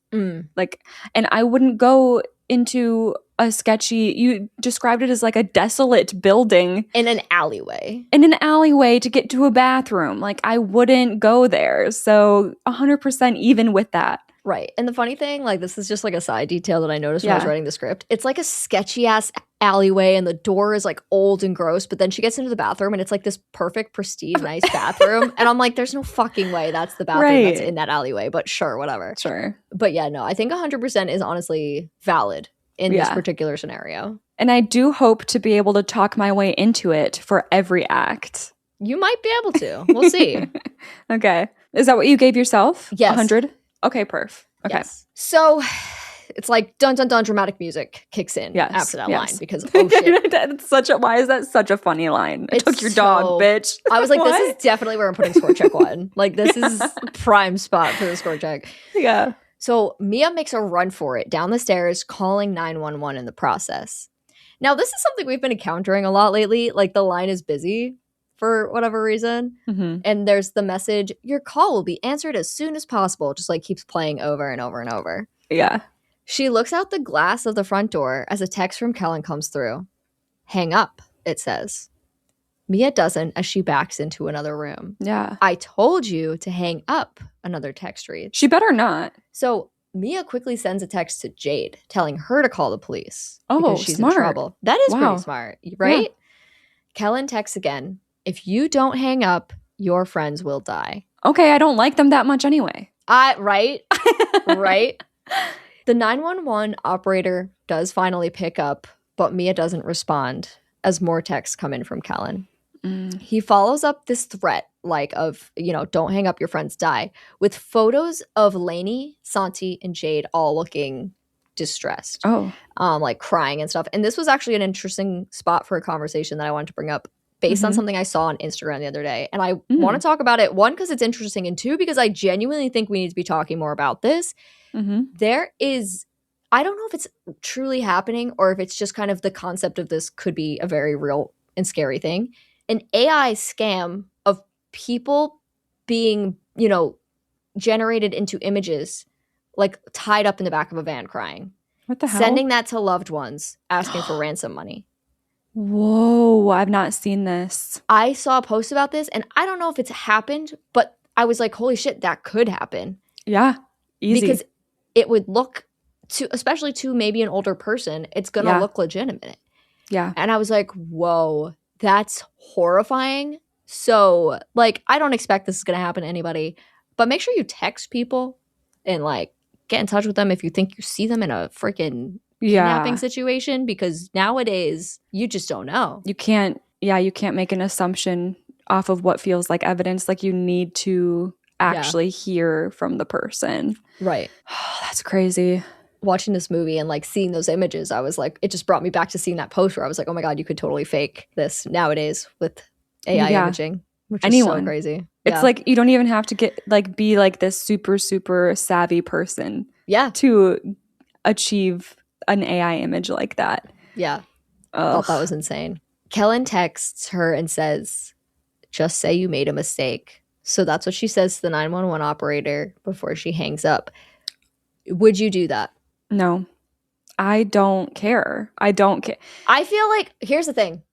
Like, and I wouldn't go into a sketchy, you described it as like a desolate building. In an alleyway to get to a bathroom. Like, I wouldn't go there. So 100% even with that. Right. And the funny thing, like, this is just like a side detail that I noticed when I was writing the script. It's like a sketchy ass alleyway and the door is like old and gross, but then she gets into the bathroom and it's like this perfect, pristine, nice bathroom. And I'm like, there's no fucking way that's the bathroom that's in that alleyway, but sure, whatever. Sure. But yeah, no, I think 100% is honestly valid in this particular scenario. And I do hope to be able to talk my way into it for every act. You might be able to. We'll see. Okay. Is that what you gave yourself? Yes. 100? Okay, perf. Okay. Yes. So it's like dun dun dun dramatic music kicks in after that line because why is that such a funny line? I took your dog, bitch. I was like, this is definitely where I'm putting score check 1. Like this is prime spot for the score check. Yeah. So Mia makes a run for it down the stairs, calling 911 in the process. Now, this is something we've been encountering a lot lately. Like the line is busy for whatever reason. Mm-hmm. And there's the message, your call will be answered as soon as possible. Just like keeps playing over and over and over. Yeah. She looks out the glass of the front door as a text from Kellen comes through. Hang up, it says. Mia doesn't as she backs into another room. Yeah. I told you to hang up, another text reads. She better not. So Mia quickly sends a text to Jade telling her to call the police. Oh, because she's smart. in trouble. That is pretty smart, right? Yeah. Kellen texts again. If you don't hang up, your friends will die. Okay, I don't like them that much anyway. Right? Right? The 911 operator does finally pick up, but Mia doesn't respond as more texts come in from Kellen. He follows up this threat of, don't hang up, your friends die, with photos of Lainey, Santi, and Jade all looking distressed. Oh. Like crying and stuff. And this was actually an interesting spot for a conversation that I wanted to bring up based on something I saw on Instagram the other day. And I want to talk about it, 1, because it's interesting, and 2, because I genuinely think we need to be talking more about this. There is, I don't know if it's truly happening or if it's just kind of the concept of this could be a very real and scary thing. An AI scam of people being, generated into images, like tied up in the back of a van crying. What the hell? Sending that to loved ones, asking for ransom money. Whoa, I've not seen this. I saw a post about this, and I don't know if it's happened, but I was like, holy shit, that could happen. Yeah, easy. Because it would look, especially to maybe an older person, it's going to look legitimate. Yeah. And I was like, whoa, that's horrifying. So, I don't expect this is going to happen to anybody, but make sure you text people and, get in touch with them if you think you see them in a freaking kidnapping situation, because nowadays you just don't know. You can't make an assumption off of what feels like evidence. Like you need to actually hear from the person. Right. That's crazy. Watching this movie and seeing those images, I was like, it just brought me back to seeing that post where I was like, oh my God, you could totally fake this nowadays with AI imaging, which is so crazy. It's like you don't even have to be this super, super savvy person to achieve an AI image like that. Yeah. I thought that was insane. Kellen texts her and says, just say you made a mistake. So that's what she says to the 911 operator before she hangs up. Would you do that? No. I don't care. I feel like, here's the thing.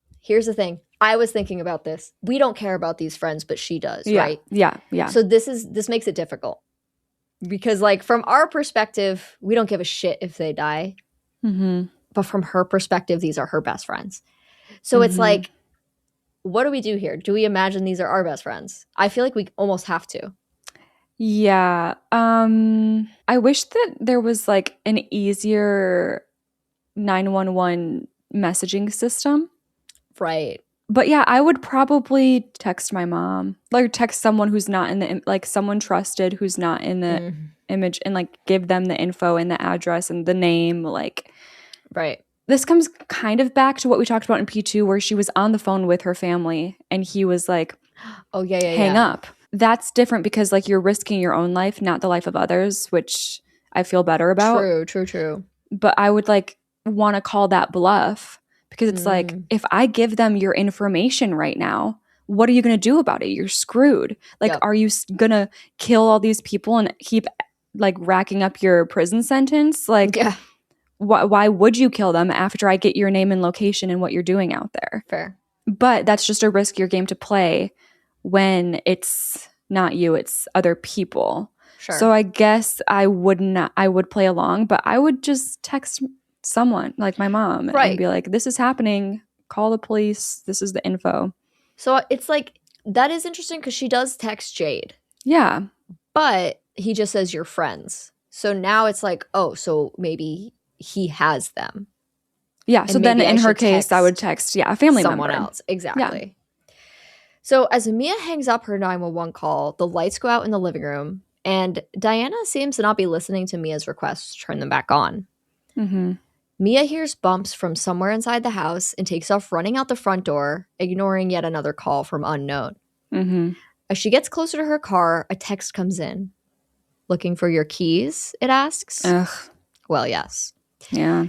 I was thinking about this. We don't care about these friends, but she does, right? Yeah. So this makes it difficult. Because from our perspective, we don't give a shit if they die. Mm-hmm. But from her perspective, these are her best friends. So it's like, what do we do here? Do we imagine these are our best friends? I feel like we almost have to. Yeah. I wish that there was an easier 911 messaging system. Right. But yeah, I would probably text my mom, text someone who's not in the, someone trusted who's not in the image, and give them the info and the address and the name. Right. This comes kind of back to what we talked about in P2, where she was on the phone with her family and he was like, oh yeah, hang up. That's different because you're risking your own life, not the life of others, which I feel better about. True. But I would want to call that bluff. Because it's if I give them your information right now, what are you going to do about it? You're screwed. Are you going to kill all these people and keep racking up your prison sentence? Why would you kill them after I get your name and location and what you're doing out there? Fair. But that's just a riskier game to play when it's not you, it's other people. Sure. So I guess I would play along, but I would just text someone like my mom and be like, this is happening, call the police, this is the info. So it's that is interesting because she does text Jade, but he just says you're friends. So now it's so maybe he has them, and so then in her case I would text a family someone member. Else exactly. So as Mia hangs up her 911 call, the lights go out in the living room And Diana seems to not be listening to Mia's request to turn them back on. Mm-hmm. Mia hears bumps from somewhere inside the house and takes off running out the front door, ignoring yet another call from unknown. Mm-hmm. As she gets closer to her car, a text comes in. Looking for your keys, it asks. Ugh. Well, yes. Yeah.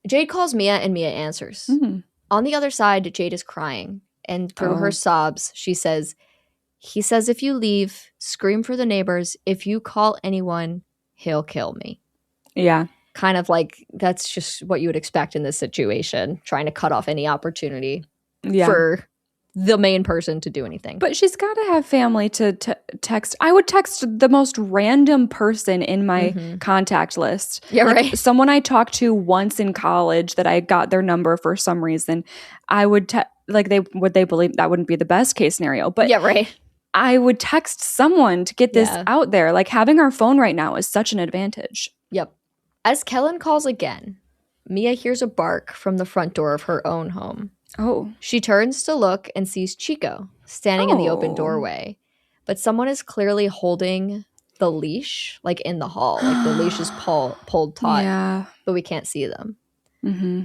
Jade calls Mia and Mia answers. Mm-hmm. On the other side, Jade is crying. And through her sobs, she says, he says if you leave, scream for the neighbors. If you call anyone, he'll kill me. Yeah. Kind of like that's just what you would expect in this situation, trying to cut off any opportunity for the main person to do anything. But she's got to have family to text. I would text the most random person in my contact list. Yeah, like right. Someone I talked to once in college that I got their number for some reason. I would they believe that wouldn't be the best case scenario, but yeah, right. I would text someone to get this out there. Like having our phone right now is such an advantage. Yep. As Kellen calls again, Mia hears a bark from the front door of her own home. Oh. She turns to look and sees Chico standing in the open doorway. But someone is clearly holding the leash, like in the hall. Like the leash is pulled taut, but we can't see them. Mm-hmm.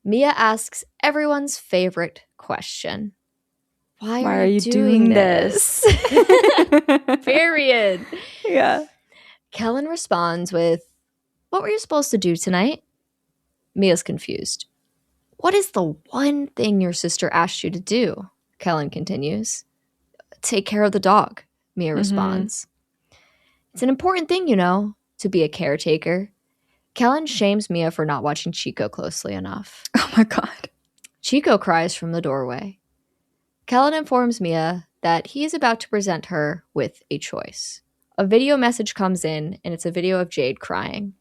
Mia asks everyone's favorite question. Why are you doing this? Period. Yeah. Kellen responds with, what were you supposed to do tonight? Mia's confused. What is the one thing your sister asked you to do? Kellen continues. Take care of the dog, Mia responds. It's an important thing, to be a caretaker. Kellen shames Mia for not watching Chico closely enough. Oh my God. Chico cries from the doorway. Kellen informs Mia that he is about to present her with a choice. A video message comes in, and it's a video of Jade crying.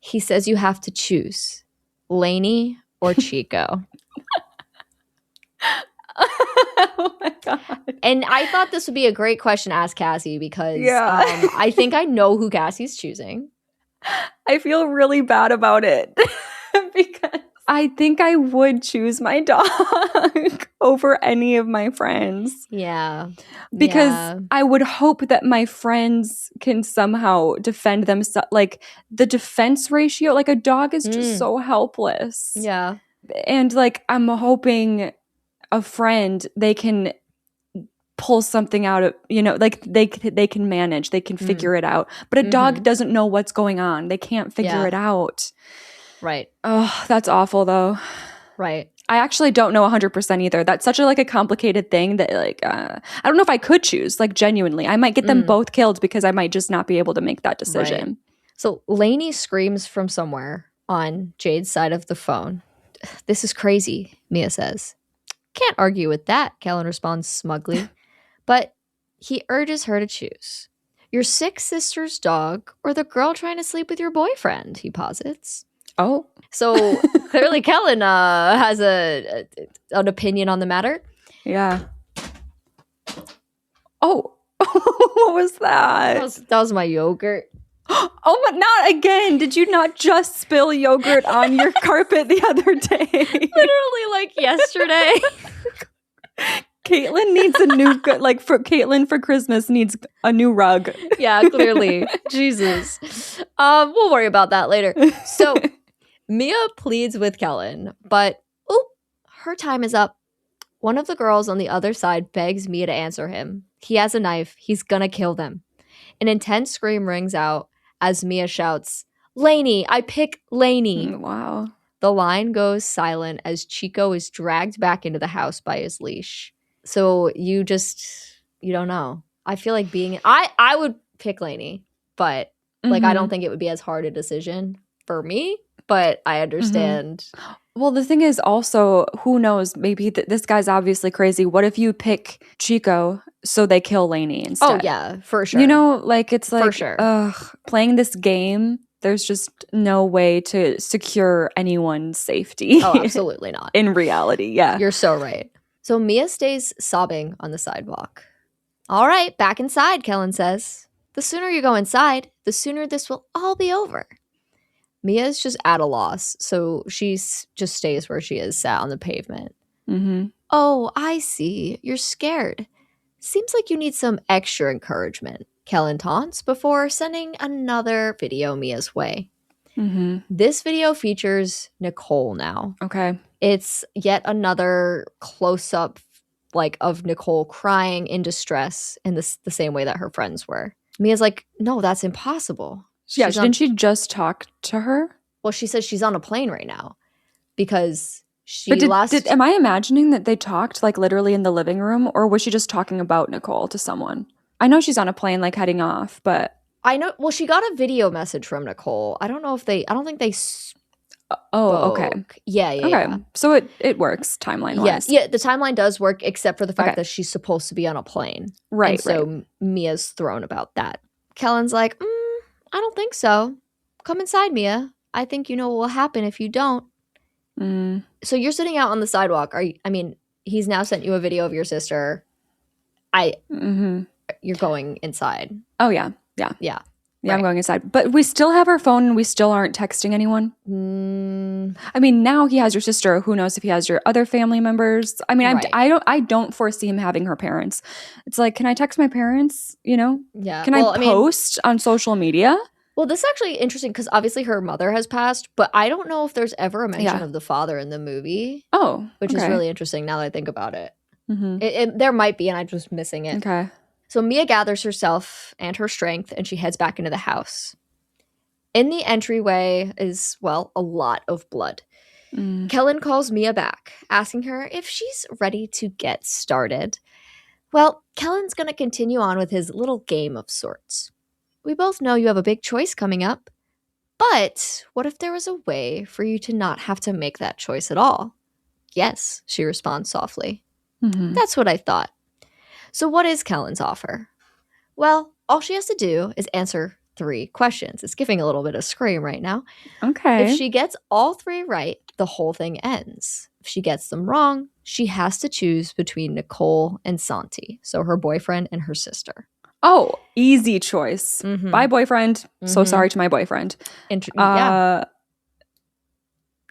He says you have to choose Lainey or Chico. Oh my God. And I thought this would be a great question to ask Cassie because I think I know who Cassie's choosing. I feel really bad about it because I think I would choose my dog over any of my friends. Yeah. Because I would hope that my friends can somehow defend themselves. Like the defense ratio, like a dog is just so helpless. Yeah. And like I'm hoping a friend, they can pull something out of, like they can manage, they can figure it out. But a dog doesn't know what's going on. They can't figure it out. Right. Oh, that's awful though. Right. I actually don't know 100% either. That's such a complicated thing that I don't know if I could choose, like genuinely. I might get them both killed because I might just not be able to make that decision. Right. So Lainey screams from somewhere on Jade's side of the phone. This is crazy, Mia says. Can't argue with that, Kellen responds smugly. But he urges her to choose. Your sick sister's dog or the girl trying to sleep with your boyfriend, he posits. Oh. So clearly Kellen has an opinion on the matter. Yeah. Oh. What was that? That was my yogurt. Oh, but not again. Did you not just spill yogurt on your carpet the other day? Literally like yesterday. Caitlin needs a new, Caitlin for Christmas needs a new rug. Yeah, clearly. Jesus. We'll worry about that later. So Mia pleads with Kellen, but her time is up. One of the girls on the other side begs Mia to answer him. He has a knife. He's gonna kill them. An intense scream rings out as Mia shouts, Lainey, I pick Lainey. Wow. The line goes silent as Chico is dragged back into the house by his leash. So you don't know. I feel like I would pick Lainey, but I don't think it would be as hard a decision for me, but I understand. Well, the thing is also, who knows, maybe this guy's obviously crazy. What if you pick Chico so they kill Lainey instead? Oh, yeah, for sure. It's like, for sure. Playing this game, there's just no way to secure anyone's safety. Oh, absolutely not. In reality, yeah. You're so right. So Mia stays sobbing on the sidewalk. All right, back inside, Kellen says. The sooner you go inside, the sooner this will all be over. Mia is just at a loss, so she just stays where she is, sat on the pavement. Oh, I see. You're scared. Seems like you need some extra encouragement, Kellen taunts before sending another video Mia's way. This video features Nicole now. Okay. It's yet another close-up of Nicole crying in distress in the same way that her friends were. Mia's like, no, that's impossible. Yeah, didn't she just talk to her? Well, she says she's on a plane right now because she am I imagining that they talked literally in the living room, or was she just talking about Nicole to someone? I know she's on a plane heading off, but I know. Well, she got a video message from Nicole. I don't think they spoke. Oh, okay. Yeah. Okay. Yeah. So it works timeline wise. Yeah, the timeline does work except for the fact that she's supposed to be on a plane. Right. And so Mia's thrown about that. Kellen's like, I don't think so. Come inside, Mia. I think you know what will happen if you don't. So you're sitting out on the sidewalk. He's now sent you a video of your sister. You're going inside. Oh, yeah. Yeah. Yeah. Yeah, right. I'm going inside. But we still have our phone and we still aren't texting anyone. Now he has your sister. Who knows if he has your other family members? Right. I don't foresee him having her parents. It's can I text my parents? Yeah. Can I post on social media? Well, this is actually interesting because obviously her mother has passed, but I don't know if there's ever a mention of the father in the movie. Oh, which is really interesting now that I think about it. There might be, and I'm just missing it. Okay. So Mia gathers herself and her strength, and she heads back into the house. In the entryway is, a lot of blood. Kellen calls Mia back, asking her if she's ready to get started. Well, Kellen's going to continue on with his little game of sorts. We both know you have a big choice coming up, but what if there was a way for you to not have to make that choice at all? Yes, she responds softly. That's what I thought. So what is Kellen's offer? Well, all she has to do is answer 3 questions. It's giving a little bit of scream right now. Okay. If she gets all 3 right, the whole thing ends. If she gets them wrong, she has to choose between Nicole and Santi, so her boyfriend and her sister. Oh, easy choice. Bye, boyfriend. So sorry to my boyfriend. Yeah.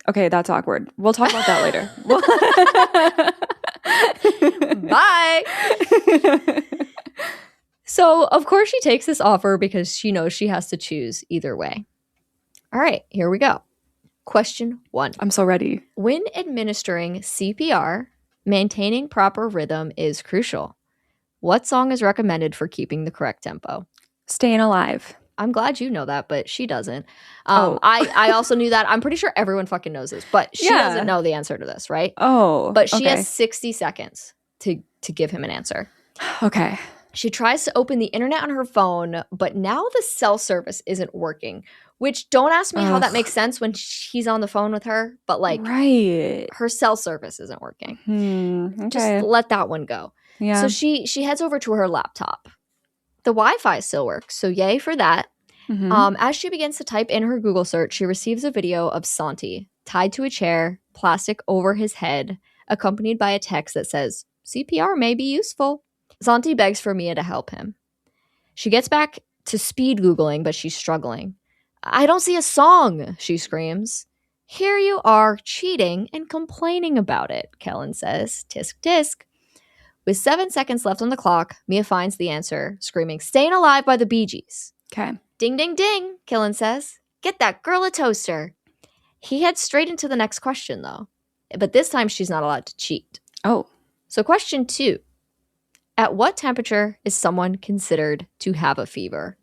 Okay, that's awkward. We'll talk about that later. Bye. So, of course, she takes this offer because she knows she has to choose either way. All right, here we go. Question 1. I'm so ready. When administering CPR, maintaining proper rhythm is crucial. What song is recommended for keeping the correct tempo? Staying Alive. I'm glad you know that, but she doesn't. I also knew that. I'm pretty sure everyone fucking knows this, but she doesn't know the answer to this, right? Oh, but she has 60 seconds to give him an answer. Okay. She tries to open the internet on her phone, but now the cell service isn't working, which don't ask me how that makes sense when he's on the phone with her, but right. Her cell service isn't working. Okay. Just let that one go. Yeah. So she heads over to her laptop. The Wi-Fi still works, so yay for that. As she begins to type in her Google search, she receives a video of Santi tied to a chair, plastic over his head, accompanied by a text that says, CPR may be useful. Santi begs for Mia to help him. She gets back to speed Googling, but she's struggling. I don't see a song, she screams. Here you are cheating and complaining about it, Kellen says. Tisk, tisk. With 7 seconds left on the clock, Mia finds the answer, screaming, Staying Alive by the Bee Gees. Okay. Ding, ding, ding, Kellen says. Get that girl a toaster. He heads straight into the next question, though. But this time, she's not allowed to cheat. Oh. So question 2. At what temperature is someone considered to have a fever?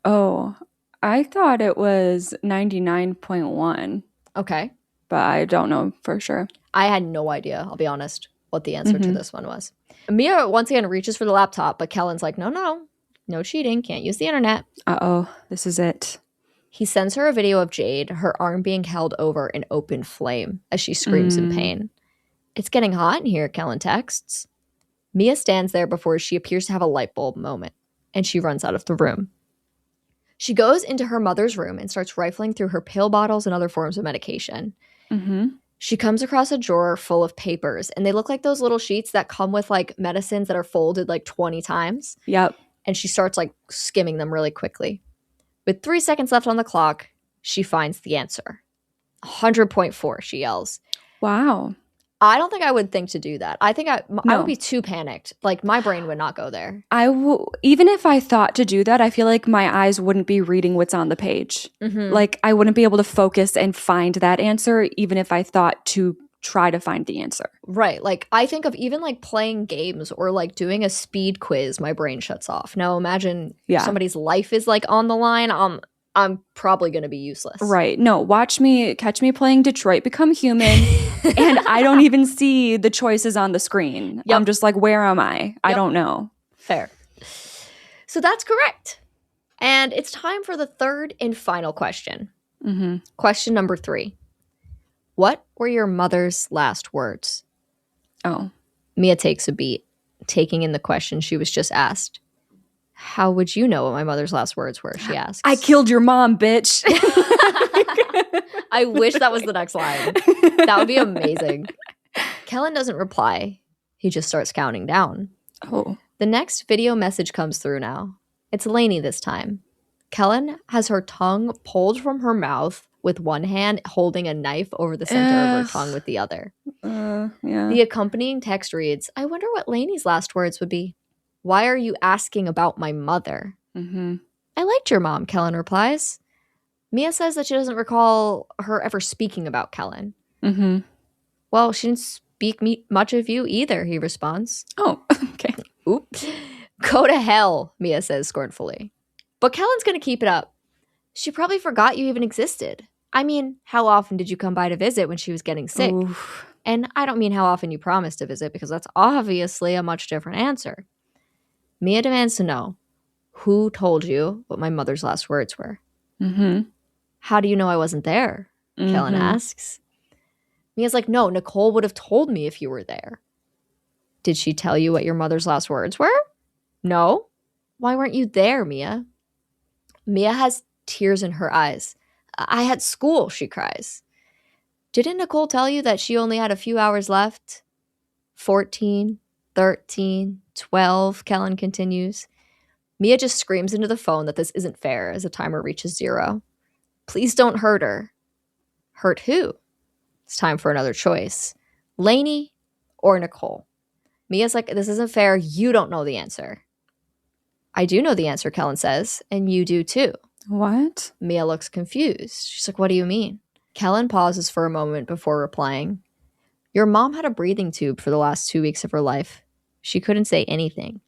Oh, I thought it was 99.1. Okay. But I don't know for sure. I had no idea, I'll be honest, what the answer to this one was. Mia once again reaches for the laptop, but Kellen's like, no cheating, can't use the internet. Uh-oh, this is it. He sends her a video of Jade, her arm being held over an open flame as she screams in pain. It's getting hot in here, Kellen texts. Mia stands there before she appears to have a light bulb moment, and she runs out of the room. She goes into her mother's room and starts rifling through her pill bottles and other forms of medication. She comes across a drawer full of papers, and they look like those little sheets that come with medicines that are folded 20 times. Yep. And she starts skimming them really quickly. With 3 seconds left on the clock, she finds the answer. 100.4, she yells. Wow. I don't think I would think to do that. I think I would be too panicked. Like, my brain would not go there. Even if I thought to do that, I feel like my eyes wouldn't be reading what's on the page. Mm-hmm. Like, I wouldn't be able to focus and find that answer, even if I thought to try to find the answer. Right. Like, I think of even like playing games or like doing a speed quiz, my brain shuts off. Now, imagine somebody's life is like on the line. I'm probably going to be useless. Right. No, catch me playing Detroit Become Human, and I don't even see the choices on the screen. Yep. I'm just like, where am I? Yep. I don't know. Fair. So that's correct. And it's time for the third and final question. Mm-hmm. Question number 3. What were your mother's last words? Oh. Mia takes a beat, taking in the question she was just asked. How would you know what my mother's last words were? She asks. I killed your mom, bitch. I wish that was the next line. That would be amazing. Kellen doesn't reply. He just starts counting down. Oh. The next video message comes through now. It's Lainey this time. Kellen has her tongue pulled from her mouth with one hand, holding a knife over the center of her tongue with the other. Yeah. The accompanying text reads, I wonder what Lainey's last words would be. Why are you asking about my mother? Mm-hmm. I liked your mom, Kellen replies. Mia says that she doesn't recall her ever speaking about Kellen. Mm-hmm. Well, she didn't speak much of you either, he responds. Oh, okay. Oops. Go to hell, Mia says scornfully. But Kellen's going to keep it up. She probably forgot you even existed. I mean, how often did you come by to visit when she was getting sick? Oof. And I don't mean how often you promised to visit, because that's obviously a much different answer. Mia demands to know, who told you what my mother's last words were? Mm-hmm. How do you know I wasn't there? Mm-hmm. Kellen asks. Mia's like, no, Nicole would have told me if you were there. Did she tell you what your mother's last words were? No. Why weren't you there, Mia? Mia has tears in her eyes. I had school, she cries. Didn't Nicole tell you that she only had a few hours left? 14, 13, 12, Kellen continues. Mia just screams into the phone that this isn't fair as the timer reaches 0. Please don't hurt her. Hurt who? It's time for another choice. Lainey or Nicole? Mia's like, this isn't fair. You don't know the answer. I do know the answer, Kellen says, and you do too. What? Mia looks confused. She's like, what do you mean? Kellen pauses for a moment before replying. Your mom had a breathing tube for the last 2 weeks of her life. She couldn't say anything.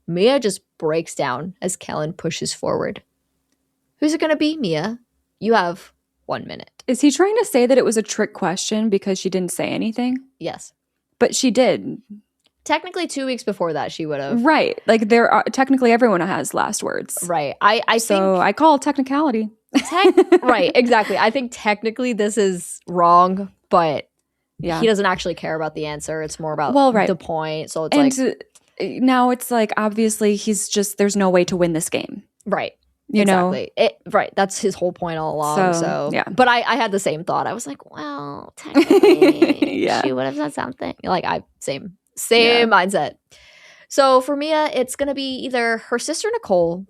Mia just breaks down as Kellen pushes forward. Who's it going to be, Mia? You have 1 minute. Is he trying to say that it was a trick question because she didn't say anything? Yes. But she did. Technically 2 weeks before that, she would have. Right. Like, there are technically everyone has last words. Right. I so think, I call technicality. Right. Exactly. I think technically this is wrong, but he doesn't actually care about the answer. It's more about the point. So it's now it's like, obviously there's no way to win this game. Right. You know? Right. That's his whole point all along. So yeah. But I had the same thought. I was like, well, technically she would have said something. Like, same mindset. So for Mia, it's going to be either her sister Nicole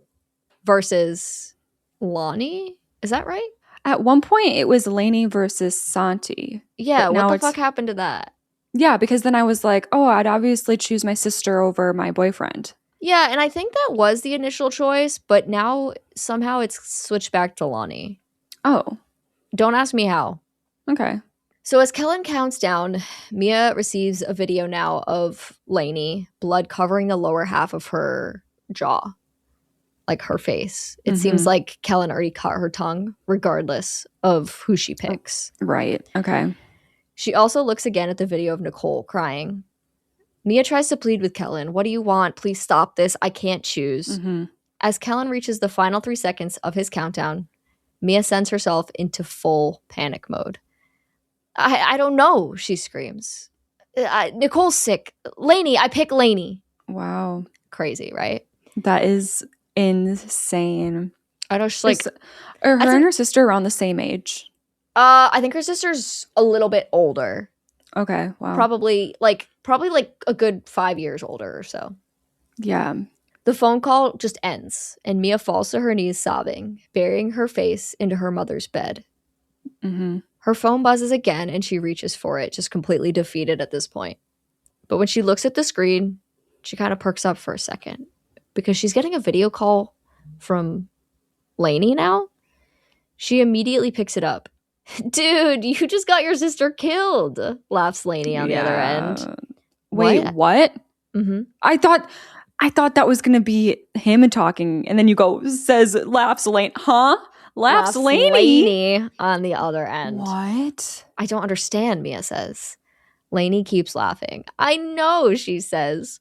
versus Lonnie. Is that right? At one point, it was Lainey versus Santi. Yeah, what the fuck happened to that? Yeah, because then I was like, oh, I'd obviously choose my sister over my boyfriend. Yeah, and I think that was the initial choice, but now somehow it's switched back to Lonnie. Oh. Don't ask me how. Okay. So as Kellen counts down, Mia receives a video now of Lainey, blood covering the lower half of her jaw, like her face. It seems like Kellen already cut her tongue, regardless of who she picks. Right. Okay. She also looks again at the video of Nicole crying. Mia tries to plead with Kellen. What do you want? Please stop this. I can't choose. As Kellen reaches the final 3 seconds of his countdown, Mia sends herself into full panic mode. I don't know, she screams. Nicole's sick. Lainey, I pick Lainey. Wow. Crazy, right? That is insane. I know, she's like... Are her and her sister around the same age? I think her sister's a little bit older. Okay, wow. Probably like a good 5 years older or so. Yeah. The phone call just ends, and Mia falls to her knees sobbing, burying her face into her mother's bed. Her phone buzzes again and she reaches for it, just completely defeated at this point. But when she looks at the screen, she kind of perks up for a second because she's getting a video call from Lainey now. She immediately picks it up. Dude, you just got your sister killed, laughs Lainey on the other end. Wait, what? Mm-hmm. I thought that was gonna be him talking, and then you go laughs Lainey, huh? Laughs Lainey on the other end. What? I don't understand, Mia says. Lainey keeps laughing. I know, she says.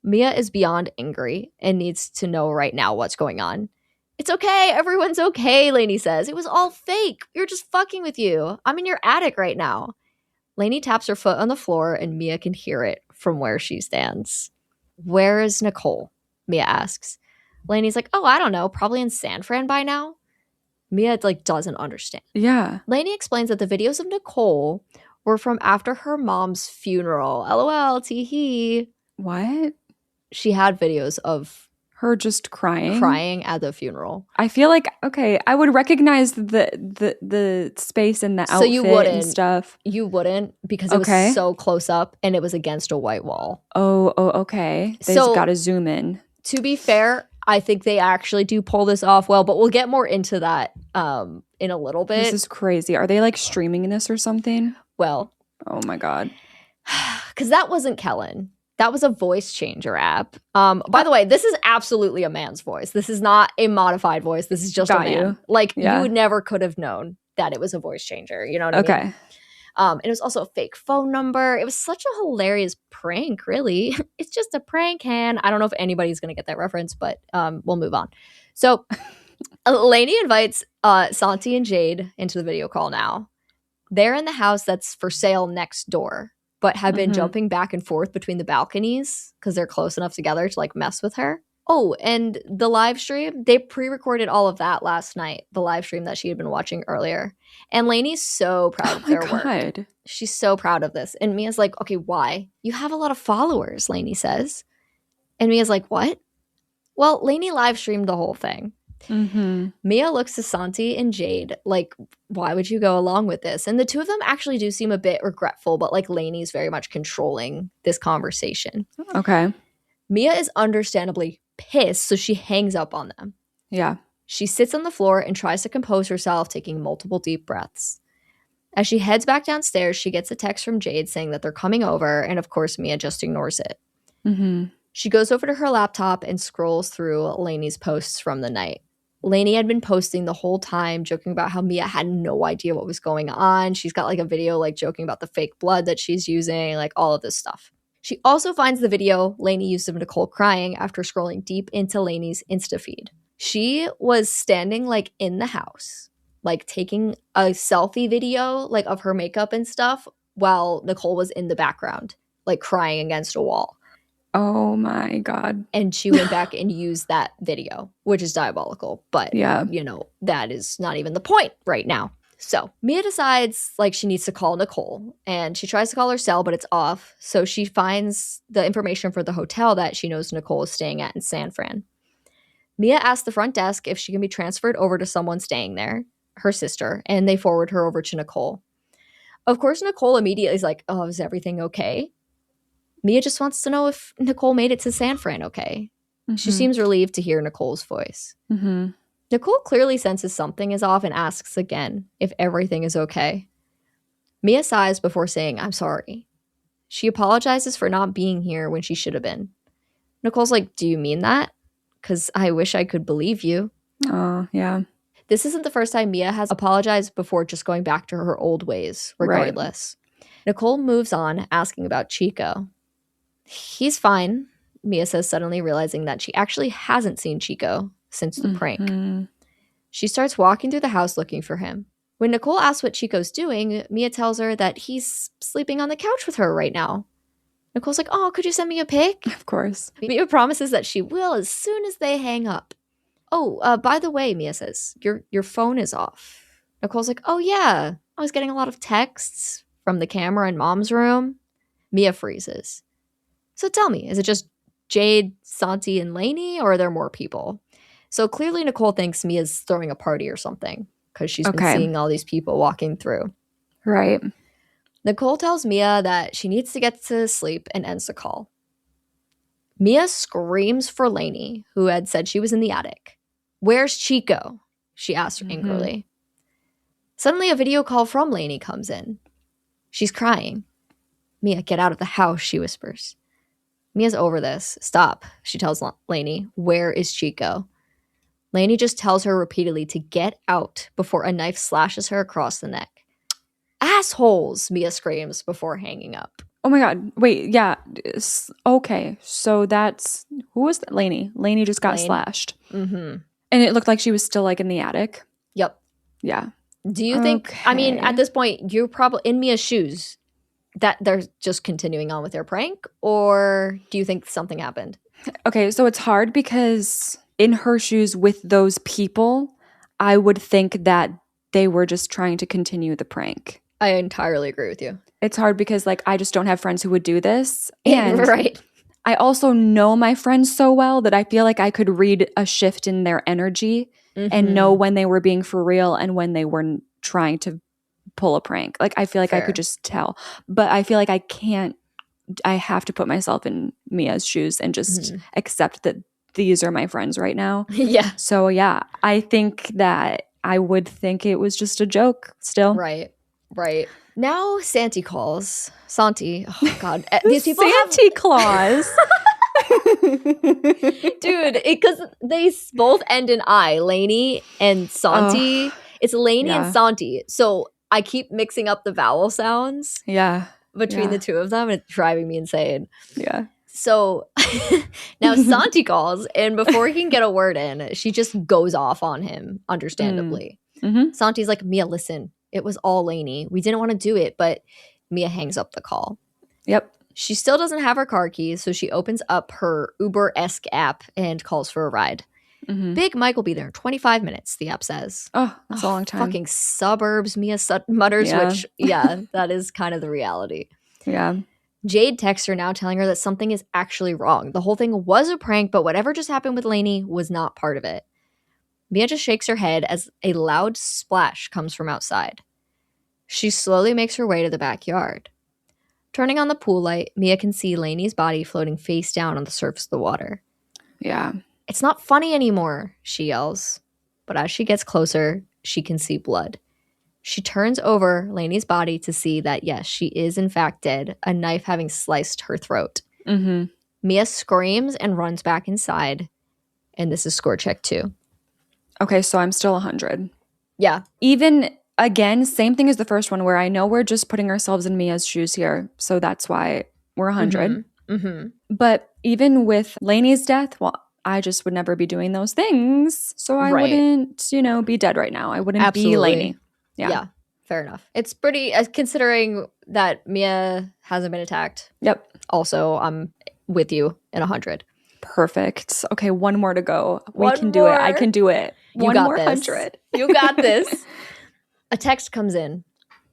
Mia is beyond angry and needs to know right now what's going on. It's okay. Everyone's okay, Lainey says. It was all fake. We were just fucking with you. I'm in your attic right now. Lainey taps her foot on the floor and Mia can hear it from where she stands. Where is Nicole? Mia asks. Lainey's like, oh, I don't know. Probably in San Fran by now. Mia doesn't understand. Yeah. Lainey explains that the videos of Nicole were from after her mom's funeral. LOL, tee-hee. What? She had videos of her just crying at the funeral. I feel like, okay, I would recognize the space and the outfit, so you wouldn't, and stuff. You wouldn't because it was so close up and it was against a white wall. Oh, okay. They just got to zoom in. To be fair, I think they actually do pull this off well, but we'll get more into that in a little bit. This is crazy. Are they streaming this or something? Well. Oh my God. Because that wasn't Kellen. That was a voice changer app. By the way, this is absolutely a man's voice. This is not a modified voice. This is just a man. You never could have known that it was a voice changer. You know what I mean? Okay. It was also a fake phone number. It was such a hilarious prank, really. It's just a prank, Han. I don't know if anybody's going to get that reference, but we'll move on. So Lainey invites Santi and Jade into the video call now. They're in the house that's for sale next door, but have been jumping back and forth between the balconies because they're close enough together to mess with her. Oh, and the live stream, they pre-recorded all of that last night, the live stream that she had been watching earlier. And Lainey's so proud of their work. She's so proud of this. And Mia's like, okay, why? You have a lot of followers, Lainey says. And Mia's like, what? Well, Lainey live streamed the whole thing. Mia looks to Santi and Jade like, why would you go along with this? And the two of them actually do seem a bit regretful, but Lainey's very much controlling this conversation. Okay. Mia is understandably pissed, so she hangs up on them. Yeah. She sits on the floor and tries to compose herself, taking multiple deep breaths. As she heads back downstairs, she gets a text from Jade saying that they're coming over, and of course Mia just ignores it. She goes over to her laptop and scrolls through Lainey's posts from the night. Lainey had been posting the whole time, joking about how Mia had no idea what was going on. She's got a video joking about the fake blood that she's using, all of this stuff. She also finds the video Lainey used of Nicole crying after scrolling deep into Lainey's Insta feed. She was standing in the house, taking a selfie video of her makeup and stuff while Nicole was in the background, crying against a wall. Oh my God. And she went back and used that video, which is diabolical. But, yeah, that is not even the point right now. So Mia decides she needs to call Nicole, and she tries to call her cell, but it's off. So she finds the information for the hotel that she knows Nicole is staying at in San Fran. Mia asks the front desk if she can be transferred over to someone staying there, her sister, and they forward her over to Nicole. Of course, Nicole immediately is like, oh, is everything okay? Mia just wants to know if Nicole made it to San Fran okay. She seems relieved to hear Nicole's voice. Nicole clearly senses something is off and asks again if everything is okay. Mia sighs before saying, I'm sorry. She apologizes for not being here when she should have been. Nicole's like, do you mean that? Because I wish I could believe you. Oh, yeah. This isn't the first time Mia has apologized before just going back to her old ways, regardless. Right. Nicole moves on, asking about Chico. He's fine, Mia says, suddenly realizing that she actually hasn't seen Chico since the prank. She starts walking through the house looking for him. When Nicole asks what Chico's doing, Mia tells her that he's sleeping on the couch with her right now. Nicole's like, oh, could you send me a pic? Of course. Mia promises that she will as soon as they hang up. Oh, by the way, Mia says, your phone is off. Nicole's like, oh yeah, I was getting a lot of texts from the camera in Mom's room. Mia freezes. So tell me, is it just Jade, Santi, and Lainey, or are there more people? So clearly Nicole thinks Mia's throwing a party or something because she's been seeing all these people walking through. Right. Nicole tells Mia that she needs to get to sleep and ends the call. Mia screams for Lainey, who had said she was in the attic. "Where's Chico?" she asked angrily. Suddenly, a video call from Lainey comes in. She's crying. "Mia, get out of the house," she whispers. Mia's over this. "Stop," she tells Lainey. "Where is Chico?" Lainey just tells her repeatedly to get out before a knife slashes her across the neck. "Assholes," Mia screams before hanging up. Oh my God. Wait, yeah. Okay. So that's, who was that? Lainey. Lainey just got slashed. Mm-hmm. And it looked like she was still like in the attic. Yep. Yeah. Do you think, I mean, at this point, you're probably in Mia's shoes, that they're just continuing on with their prank? Or do you think something happened? Okay, so it's hard because in her shoes with those people, I would think that they were just trying to continue the prank. I entirely agree with you. It's hard because like I just don't have friends who would do this. And right. I also know my friends so well that I feel like I could read a shift in their energy and know when they were being for real and when they were trying to pull a prank. Like I feel like I could just tell. But I feel like I have to put myself in Mia's shoes and just accept that these are my friends right now. Yeah. So yeah, I think that I would think it was just a joke still. Right. Right. Now Santi calls. Santi. Oh God. These people Santi Claus. Dude, because they both end in I. Lainey and Santi. It's Lainey and Santi. So I keep mixing up the vowel sounds. Yeah. Between the two of them. And it's driving me insane. Yeah. So now Santi calls, and before he can get a word in, she just goes off on him, understandably. Santi's like, "Mia, listen. It was all Lainey. We didn't want to do it," but Mia hangs up the call. Yep. She still doesn't have her car keys, so she opens up her Uber-esque app and calls for a ride. Big Mike will be there in 25 minutes, the app says. Oh, that's a long time. Fucking suburbs, Mia mutters, which, that is kind of the reality. Yeah. Jade texts her now telling her that something is actually wrong. The whole thing was a prank, but whatever just happened with Lainey was not part of it. Mia just shakes her head as a loud splash comes from outside. She slowly makes her way to the backyard. Turning on the pool light, Mia can see Lainey's body floating face down on the surface of the water. Yeah. "It's not funny anymore," she yells. But as she gets closer, she can see blood. She turns over Lainey's body to see that, yes, she is in fact dead, a knife having sliced her throat. Mia screams and runs back inside, and this is score check 2. Okay, so I'm still 100. Yeah. Even, again, same thing as the first one where I know we're just putting ourselves in Mia's shoes here, so that's why we're 100. But even with Lainey's death, well, I just would never be doing those things, so I wouldn't, be dead right now. I wouldn't be Lainey. Yeah, fair enough. It's pretty, considering that Mia hasn't been attacked. Yep. Also, I'm with you in 100. Perfect. Okay, one more to go. We can do it. I can do it. You got this. 100. You got this. A text comes in,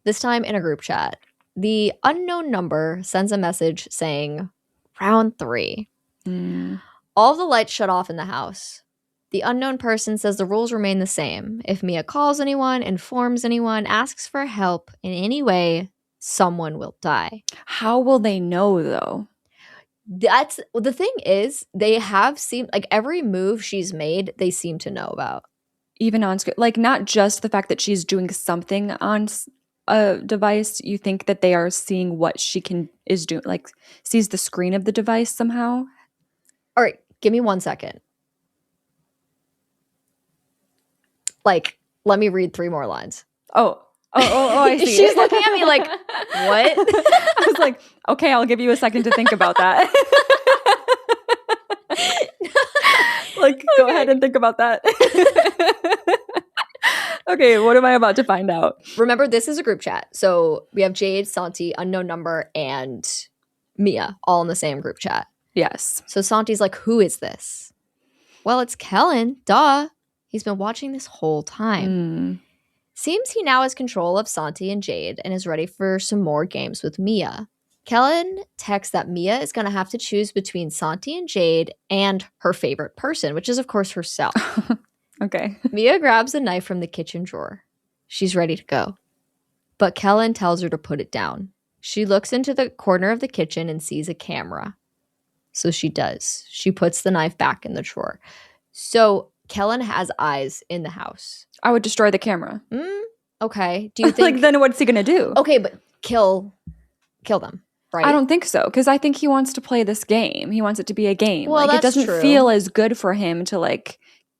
this time in a group chat. The unknown number sends a message saying, "Round 3. All the lights shut off in the house. The unknown person says the rules remain the same. If Mia calls anyone, informs anyone, asks for help in any way, someone will die." How will they know, though? That's the thing is, they have seemed like every move she's made, they seem to know about. Even on screen, like not just the fact that she's doing something on a device. You think that they are seeing what she is doing, like sees the screen of the device somehow. All right, give me 1 second. Like, let me read 3 more lines. Oh, I see. She's looking at me like, what? I was like, okay, I'll give you a second to think about that. Go ahead and think about that. Okay, what am I about to find out? Remember, this is a group chat. So we have Jade, Santi, unknown number, and Mia all in the same group chat. Yes. So Santi's like, "Who is this?" "Well, it's Kellen. Duh. He's been watching this whole time." Seems he now has control of Santi and Jade and is ready for some more games with Mia. Kellen texts that Mia is going to have to choose between Santi and Jade and her favorite person, which is, of course, herself. Okay. Mia grabs a knife from the kitchen drawer. She's ready to go. but Kellen tells her to put it down. She looks into the corner of the kitchen and sees a camera. So she does. She puts the knife back in the drawer. So Kellen has eyes in the house. I would destroy the camera. Okay. Do you think like then what's he gonna do? Okay, but kill them, right? I don't think so, because I think he wants to play this game. He wants it to be a game. Well, like, that's it doesn't true. feel as good for him to like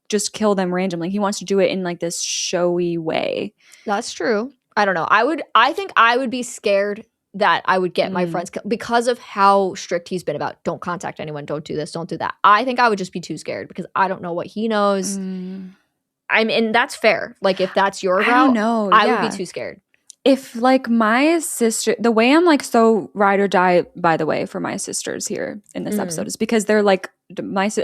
just kill them randomly. He wants to do it in like this showy way. That's true. I don't know. I think I would be scared that I would get my friends killed because of how strict he's been about don't contact anyone, don't do this, don't do that. I think I would just be too scared because I don't know what he knows. And that's fair. Like, if that's your route, I don't know. I would be too scared. If like my sister, the way I'm like so ride or die, by the way, for my sisters here in this episode is because they're like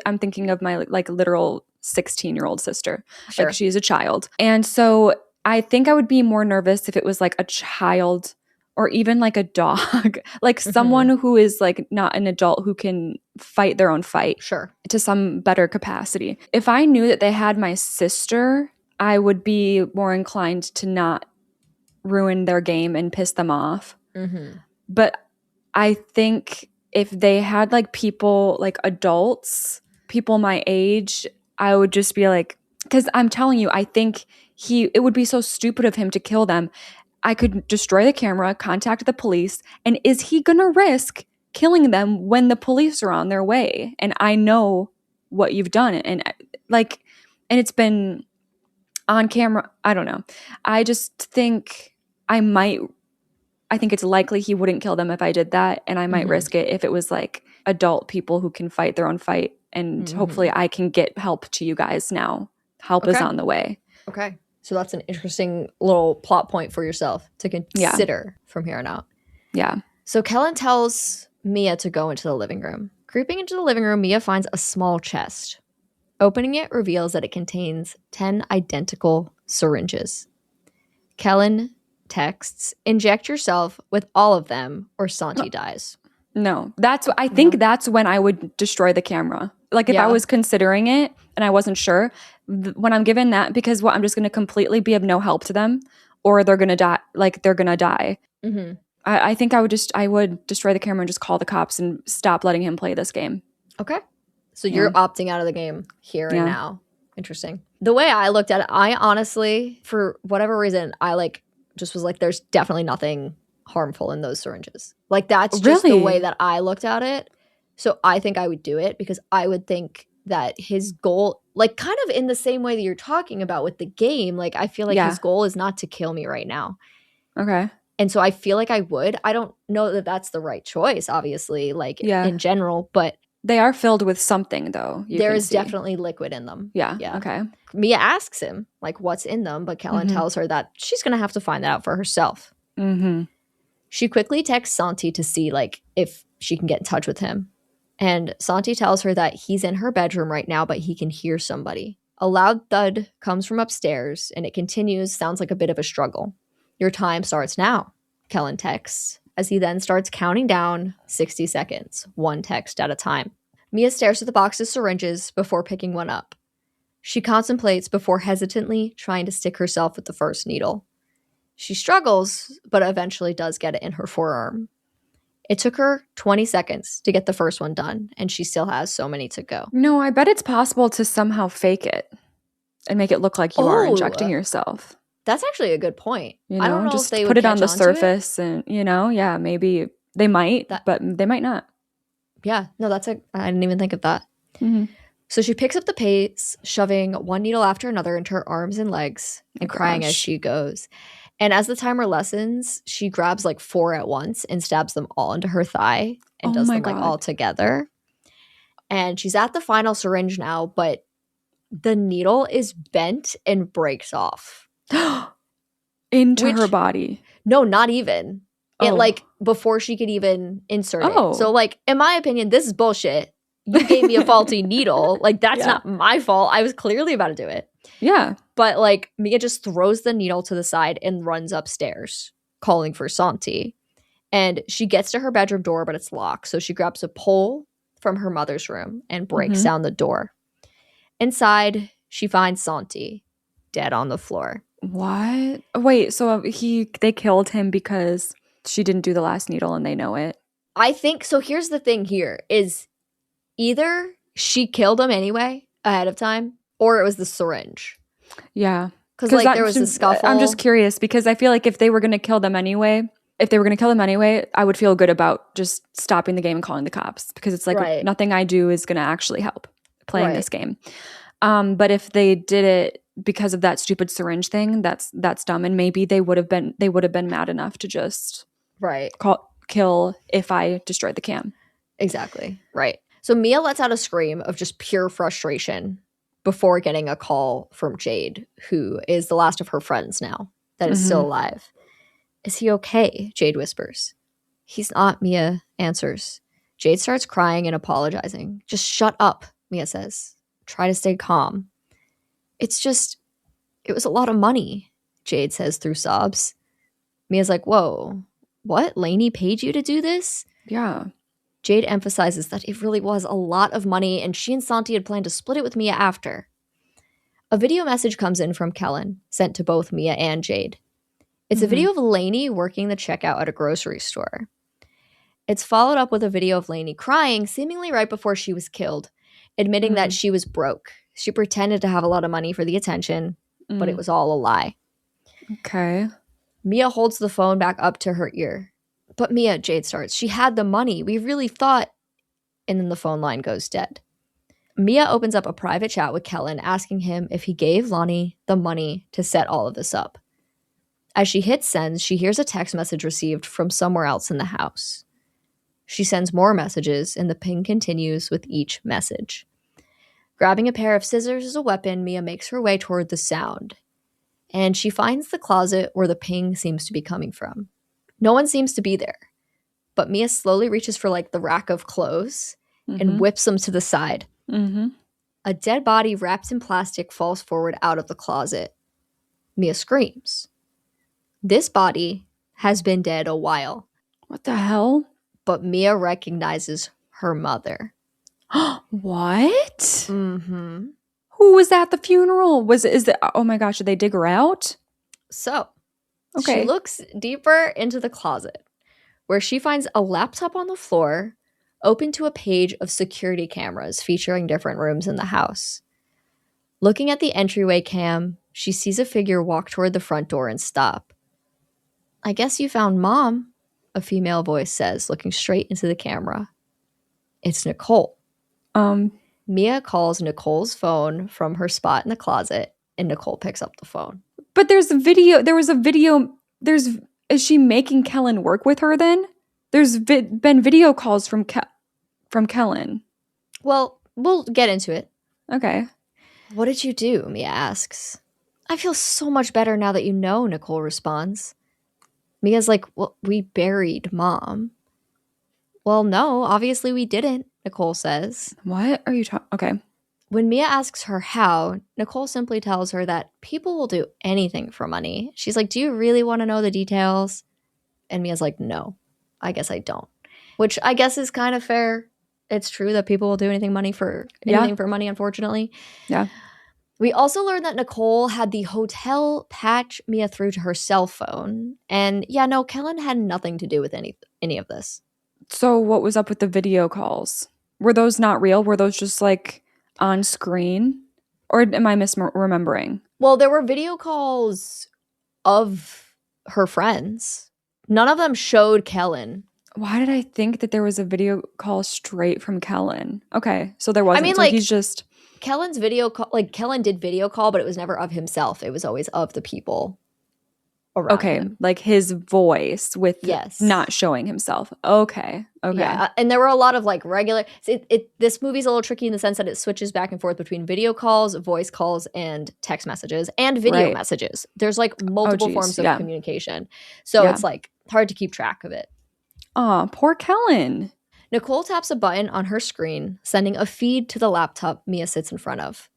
I'm thinking of my like literal 16-year-old sister. Sure. Like, she's a child. And so I think I would be more nervous if it was like a child or even like a dog, like someone who is like not an adult who can fight their own fight. Sure. To some better capacity. If I knew that they had my sister, I would be more inclined to not ruin their game and piss them off. But I think if they had like people, like adults, people my age, I would just be like, because I'm telling you, I think it would be so stupid of him to kill them. I could destroy the camera, contact the police, and is he gonna risk killing them when the police are on their way? And I know what you've done, and it's been on camera. I don't know. I just think I think it's likely he wouldn't kill them if I did that, and I might risk it if it was like adult people who can fight their own fight, and hopefully I can get help to you guys now. Help is on the way. Okay. So that's an interesting little plot point for yourself to consider from here on out. Yeah. So Kellen tells Mia to go into the living room. Creeping into the living room, Mia finds a small chest. Opening it reveals that it contains 10 identical syringes. Kellen texts, "Inject yourself with all of them or Santi dies." No. I think that's when I would destroy the camera. Like, if I was considering it and I wasn't sure, when I'm given that, because I'm just going to completely be of no help to them, or they're going to die. Like, they're going to die. I think I would destroy the camera and just call the cops and stop letting him play this game. Okay. So you're opting out of the game here and now. Interesting. The way I looked at it, I honestly, for whatever reason, I like just was like, there's definitely nothing harmful in those syringes. Like, that's just the way that I looked at it. So I think I would do it because I would think that his goal, like kind of in the same way that you're talking about with the game, like I feel like his goal is not to kill me right now. Okay. And so I feel like I would. I don't know that that's the right choice, obviously, like in general, but they are filled with something, though. There is definitely liquid in them. Yeah. Okay. Mia asks him, like, what's in them? But Kellen tells her that she's going to have to find that out for herself. She quickly texts Santi to see, like, if she can get in touch with him. And Santi tells her that he's in her bedroom right now, but he can hear somebody. A loud thud comes from upstairs, and it continues, sounds like a bit of a struggle. "Your time starts now," Kellen texts, as he then starts counting down 60 seconds, one text at a time. Mia stares at the box of syringes before picking one up. She contemplates before hesitantly trying to stick herself with the first needle. She struggles, but eventually does get it in her forearm. It took her 20 seconds to get the first one done, and she still has so many to go. No, I bet it's possible to somehow fake it and make it look like you are injecting yourself. That's actually a good point. I don't know just if they put would it on the surface it. And, maybe they might, but they might not. Yeah, no, I didn't even think of that. So she picks up the pace, shoving one needle after another into her arms and legs and crying as she goes. And as the timer lessens, she grabs like 4 at once and stabs them all into her thigh and does them like all together. And she's at the final syringe now, but the needle is bent and breaks off. Into her body. No, not even. It like before she could even insert it. So like, in my opinion, this is bullshit. You gave me a faulty needle. Like, that's not my fault. I was clearly about to do it. Yeah. But like, Mia just throws the needle to the side and runs upstairs, calling for Santi. And she gets to her bedroom door, but it's locked. So she grabs a pole from her mother's room and breaks down the door. Inside, she finds Santi dead on the floor. What? Wait, so they killed him because she didn't do the last needle and they know it? I think so. Here's the thing here is either she killed him anyway ahead of time or it was the syringe. Yeah. Because like there was a scuffle. I'm just curious because I feel like if they were going to kill them anyway, I would feel good about just stopping the game and calling the cops because it's like nothing I do is going to actually help playing this game. But if they did it because of that stupid syringe thing, that's dumb. And maybe they would have been mad enough to just kill if I destroyed the cam. Exactly. Right. So Mia lets out a scream of just pure frustration before getting a call from Jade, who is the last of her friends now that is still alive. Is he okay? Jade whispers. He's not, Mia answers. Jade starts crying and apologizing. Just shut up, Mia says. Try to stay calm. It was a lot of money, Jade says through sobs. Mia's like, whoa, what? Lainey paid you to do this? Yeah. Jade emphasizes that it really was a lot of money and she and Santi had planned to split it with Mia after. A video message comes in from Kellen, sent to both Mia and Jade. It's a video of Lainey working the checkout at a grocery store. It's followed up with a video of Lainey crying, seemingly right before she was killed, admitting that she was broke. She pretended to have a lot of money for the attention, but it was all a lie. Okay. Mia holds the phone back up to her ear. But Mia, Jade starts, she had the money. We really thought. And then the phone line goes dead. Mia opens up a private chat with Kellen, asking him if he gave Lonnie the money to set all of this up. As she hits send, she hears a text message received from somewhere else in the house. She sends more messages, and the ping continues with each message. Grabbing a pair of scissors as a weapon, Mia makes her way toward the sound. And she finds the closet where the ping seems to be coming from. No one seems to be there. But Mia slowly reaches for like the rack of clothes and whips them to the side. A dead body wrapped in plastic falls forward out of the closet. Mia screams. This body has been dead a while. What the hell? But Mia recognizes her mother. What? Mm-hmm. Who was at the funeral? Oh my gosh, did they dig her out? So, she looks deeper into the closet, where she finds a laptop on the floor, open to a page of security cameras featuring different rooms in the house. Looking at the entryway cam, she sees a figure walk toward the front door and stop. I guess you found Mom, a female voice says, looking straight into the camera. It's Nicole. Mia calls Nicole's phone from her spot in the closet, and Nicole picks up the phone. But is she making Kellen work with her then? There's been video calls from Kellen. Well, we'll get into it. Okay. What did you do? Mia asks. I feel so much better now that you know, Nicole responds. Mia's like, well, we buried Mom. Well, no, obviously we didn't, Nicole says. What are you talking? Okay. When Mia asks her how, Nicole simply tells her that people will do anything for money. She's like, do you really want to know the details? And Mia's like, no, I guess I don't. Which I guess is kind of fair. It's true that people will do anything for money, unfortunately. Yeah. We also learned that Nicole had the hotel patch Mia through to her cell phone. And yeah, no, Kellen had nothing to do with any of this. So what was up with the video calls? Were those not real? Were those just like on screen? Or am I misremembering? Well, there were video calls of her friends. None of them showed Kellen. Why did I think that there was a video call straight from Kellen? Okay, so there wasn't. I mean, so he's just... Kellen's video call, like Kellen did video call, but it was never of himself. It was always of the people around him. Like his voice with not showing himself. Okay. Yeah, and there were a lot of like regular. This movie's a little tricky in the sense that it switches back and forth between video calls, voice calls, and text messages and video messages. There's like multiple forms of communication, so it's like hard to keep track of it. Aw, poor Kellen. Nicole taps a button on her screen, sending a feed to the laptop Mia sits in front of.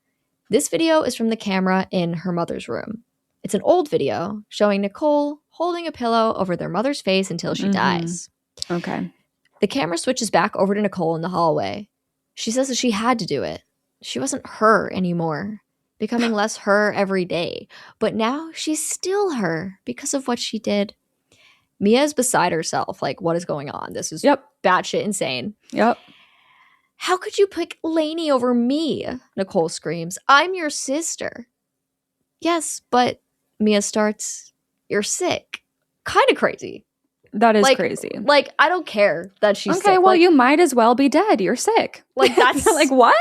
This video is from the camera in her mother's room. It's an old video showing Nicole holding a pillow over their mother's face until she dies. Okay. The camera switches back over to Nicole in the hallway. She says that she had to do it. She wasn't her anymore becoming less her every day. But now she's still her because of what she did. Mia is beside herself. Like, what is going on? This is batshit insane. Yep. How could you pick Lainey over me? Nicole screams. I'm your sister. Yes, but Mia starts, you're sick. Kind of crazy. That is crazy. Like, I don't care that she's sick. Okay, well, you might as well be dead. You're sick. Like, that's like, what?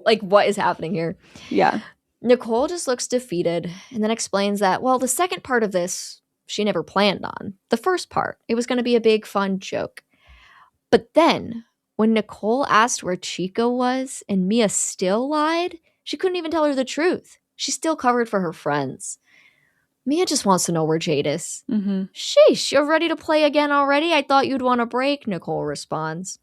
Like, what is happening here? Yeah. Nicole just looks defeated and then explains that, well, the second part of this, she never planned on. The first part, it was going to be a big, fun joke. But then, when Nicole asked where Chico was and Mia still lied, she couldn't even tell her the truth. She still covered for her friends. Mia just wants to know where Jade is. Mm-hmm. Sheesh, you're ready to play again already? I thought you'd want a break, Nicole responds.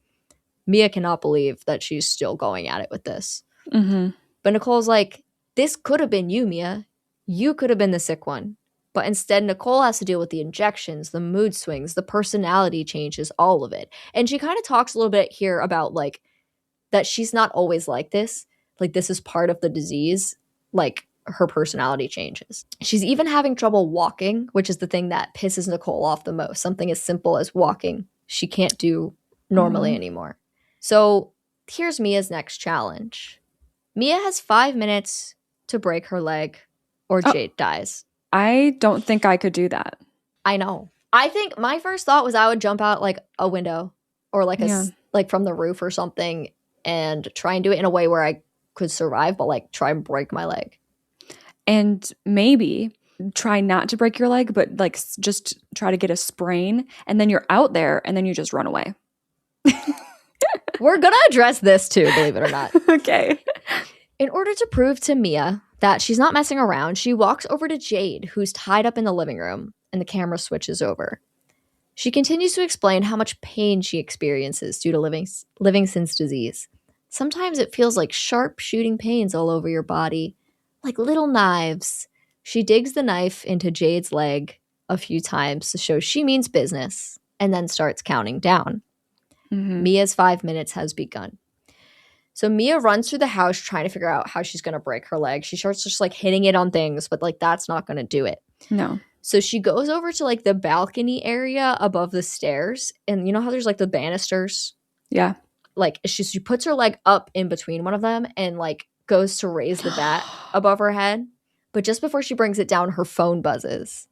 Mia cannot believe that she's still going at it with this. Mm-hmm. But Nicole's like, this could have been you, Mia. You could have been the sick one. But instead, Nicole has to deal with the injections, the mood swings, the personality changes, all of it. And she kind of talks a little bit here about, like, that she's not always like this. Like, this is part of the disease. Like, her personality changes. She's even having trouble walking, which is the thing that pisses Nicole off the most. Something as simple as walking, she can't do normally anymore. So here's Mia's next challenge. Mia has 5 minutes to break her leg or Jade dies. I don't think I could do that. I know. I think my first thought was I would jump out like a window or like like from the roof or something and try and do it in a way where I could survive, but like try and break my leg. And maybe try not to break your leg, but like just try to get a sprain, and then you're out there and then you just run away. We're going to address this too, believe it or not. Okay. In order to prove to Mia that she's not messing around, she walks over to Jade, who's tied up in the living room, and the camera switches over. She continues to explain how much pain she experiences due to Livingston's disease. Sometimes it feels like sharp shooting pains all over your body, like little knives. She digs the knife into Jade's leg a few times to show she means business, and then starts counting down. Mia's 5 minutes has begun. So Mia runs through the house trying to figure out how she's going to break her leg. She starts just like hitting it on things, but like that's not going to do it. No. So she goes over to like the balcony area above the stairs. And you know how there's like the banisters? Yeah. Like she puts her leg up in between one of them and like goes to raise the bat above her head. But just before she brings it down, her phone buzzes.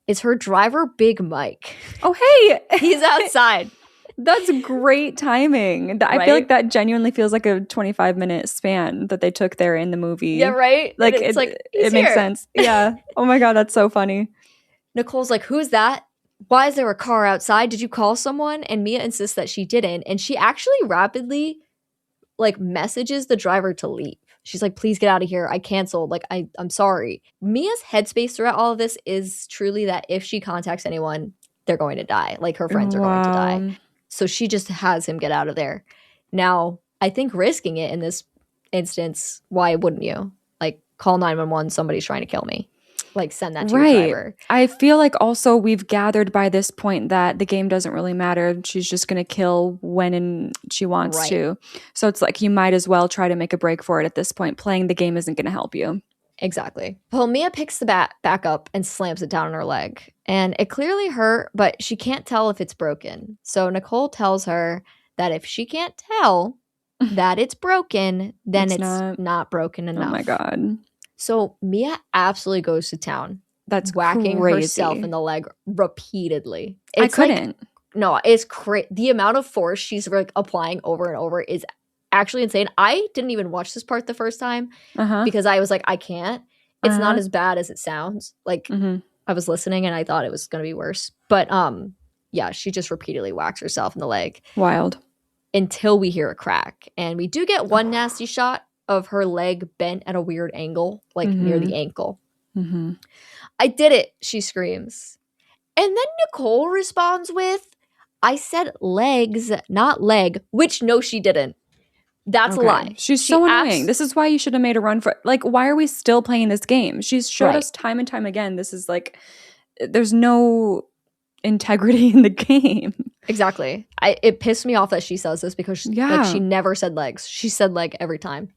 It's her driver, Big Mike. Oh, hey. He's outside. That's great timing. Right? I feel like that genuinely feels like a 25-minute span that they took there in the movie. Yeah, right? Like it makes sense. Yeah. Oh my God, that's so funny. Nicole's like, who's that? Why is there a car outside? Did you call someone? And Mia insists that she didn't. And she actually rapidly like messages the driver to leave. She's like, please get out of here. I canceled. Like, I'm sorry. Mia's headspace throughout all of this is truly that if she contacts anyone, they're going to die. Like her friends are going to die. So she just has him get out of there. Now, I think risking it in this instance, why wouldn't you? Like, call 911, somebody's trying to kill me. Like, send that to your driver. I feel like also we've gathered by this point that the game doesn't really matter. She's just going to kill when and she wants to. So it's like you might as well try to make a break for it at this point. Playing the game isn't going to help you. Exactly. Well, Mia picks the bat back up and slams it down on her leg. And it clearly hurt, but she can't tell if it's broken. So Nicole tells her that if she can't tell that it's broken, then it's not broken enough. Oh my God. So Mia absolutely goes to town. That's whacking crazy. herself in the leg repeatedly. I couldn't. No, it's crazy. The amount of force she's like applying over and over is actually insane. I didn't even watch this part the first time because I was like, I can't. It's not as bad as it sounds. Like I was listening and I thought it was going to be worse. But yeah, she just repeatedly whacks herself in the leg. Wild. Until we hear a crack. And we do get one nasty shot of her leg bent at a weird angle, like near the ankle. I did it, she screams. And then Nicole responds with, I said legs, not leg, which no, she didn't. That's a lie. She's so annoying. This is why you should have made a run for it. Like, why are we still playing this game? She's showed us time and time again. This is like, there's no integrity in the game. Exactly. It pissed me off that she says this because like, she never said legs. She said leg every time.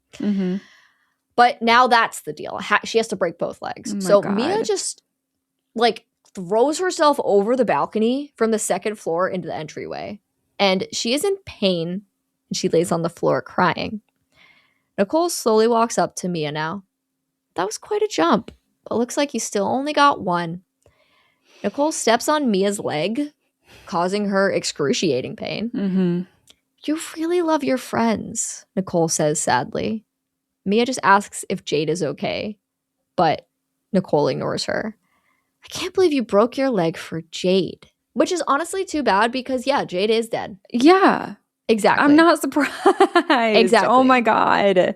But now that's the deal. She has to break both legs. Oh so God. Mia just like throws herself over the balcony from the second floor into the entryway. And she is in pain and she lays on the floor crying. Nicole slowly walks up to Mia now. That was quite a jump, but looks like you still only got one. Nicole steps on Mia's leg, causing her excruciating pain. Mm-hmm. You really love your friends, Nicole says sadly. Mia just asks if Jade is okay, but Nicole ignores her. I can't believe you broke your leg for Jade, which is honestly too bad because, yeah, Jade is dead. Yeah. Exactly. I'm not surprised. Exactly. Oh my God.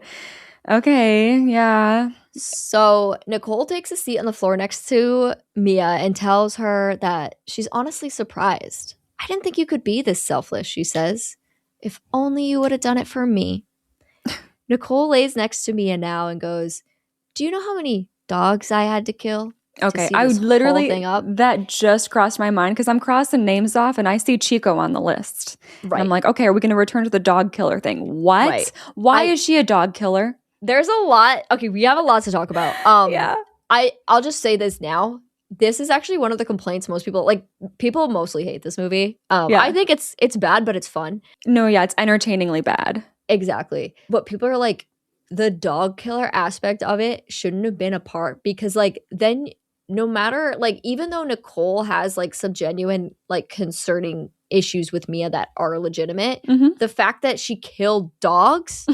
Okay. Yeah. So Nicole takes a seat on the floor next to Mia and tells her that she's honestly surprised. I didn't think you could be this selfless, she says. If only you would have done it for me. Nicole lays next to Mia now and goes, do you know how many dogs I had to kill? Okay, I would literally, that just crossed my mind because I'm crossing names off and I see Chico on the list. Right. And I'm like, okay, are we going to return to the dog killer thing? What? Right. Why is she a dog killer? There's a lot. Okay, we have a lot to talk about. Yeah. I'll just say this now. This is actually one of the complaints most people, like, people mostly hate this movie. Yeah. I think it's bad, but it's fun. No, yeah, it's entertainingly bad. Exactly. But people are like, the dog killer aspect of it shouldn't have been a part because, like, then no matter, like, even though Nicole has, like, some genuine, like, concerning issues with Mia that are legitimate, the fact that she killed dogs,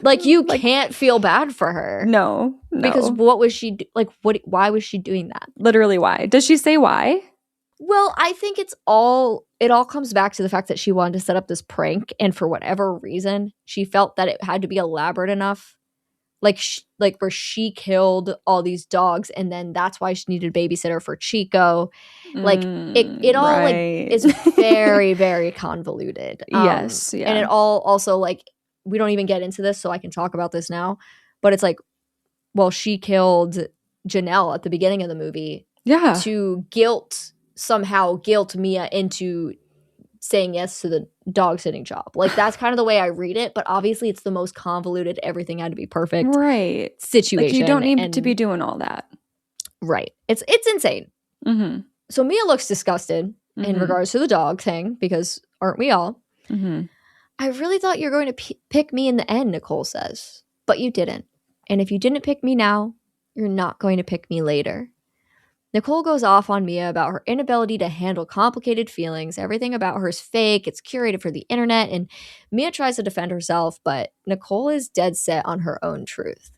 like, you can't feel bad for her. No. Because what was she, why was she doing that? Literally why? Does she say why? Well, I think it all comes back to the fact that she wanted to set up this prank, and for whatever reason, she felt that it had to be elaborate enough. Like where she killed all these dogs, and then that's why she needed a babysitter for Chico. Like it all right. Like is very, very convoluted. Yes, yeah. And it all also, like, we don't even get into this, so I can talk about this now. But it's like, well, she killed Janelle at the beginning of the movie, yeah, to somehow guilt Mia into saying yes to the dog sitting job. Like, that's kind of the way I read it, but obviously it's the most convoluted, everything had to be perfect situation. Like, you don't need to be doing all that. Right. It's insane. So Mia looks disgusted in regards to the dog thing, because aren't we all? I really thought you were going to pick me in the end, Nicole says, but you didn't. And if you didn't pick me now, you're not going to pick me later. Nicole goes off on Mia about her inability to handle complicated feelings. Everything about her is fake. It's curated for the internet. And Mia tries to defend herself, but Nicole is dead set on her own truth.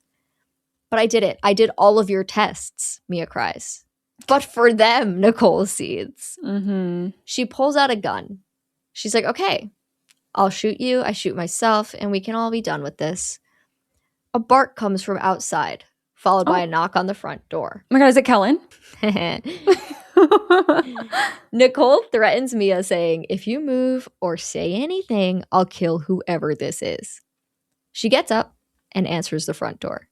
But I did it. I did all of your tests, Mia cries. But for them, Nicole cedes. She pulls out a gun. She's like, okay, I'll shoot you. I shoot myself, and we can all be done with this. A bark comes from outside, followed by a knock on the front door. Oh my God, is it Kellen? Nicole threatens Mia, saying, if you move or say anything, I'll kill whoever this is. She gets up and answers the front door.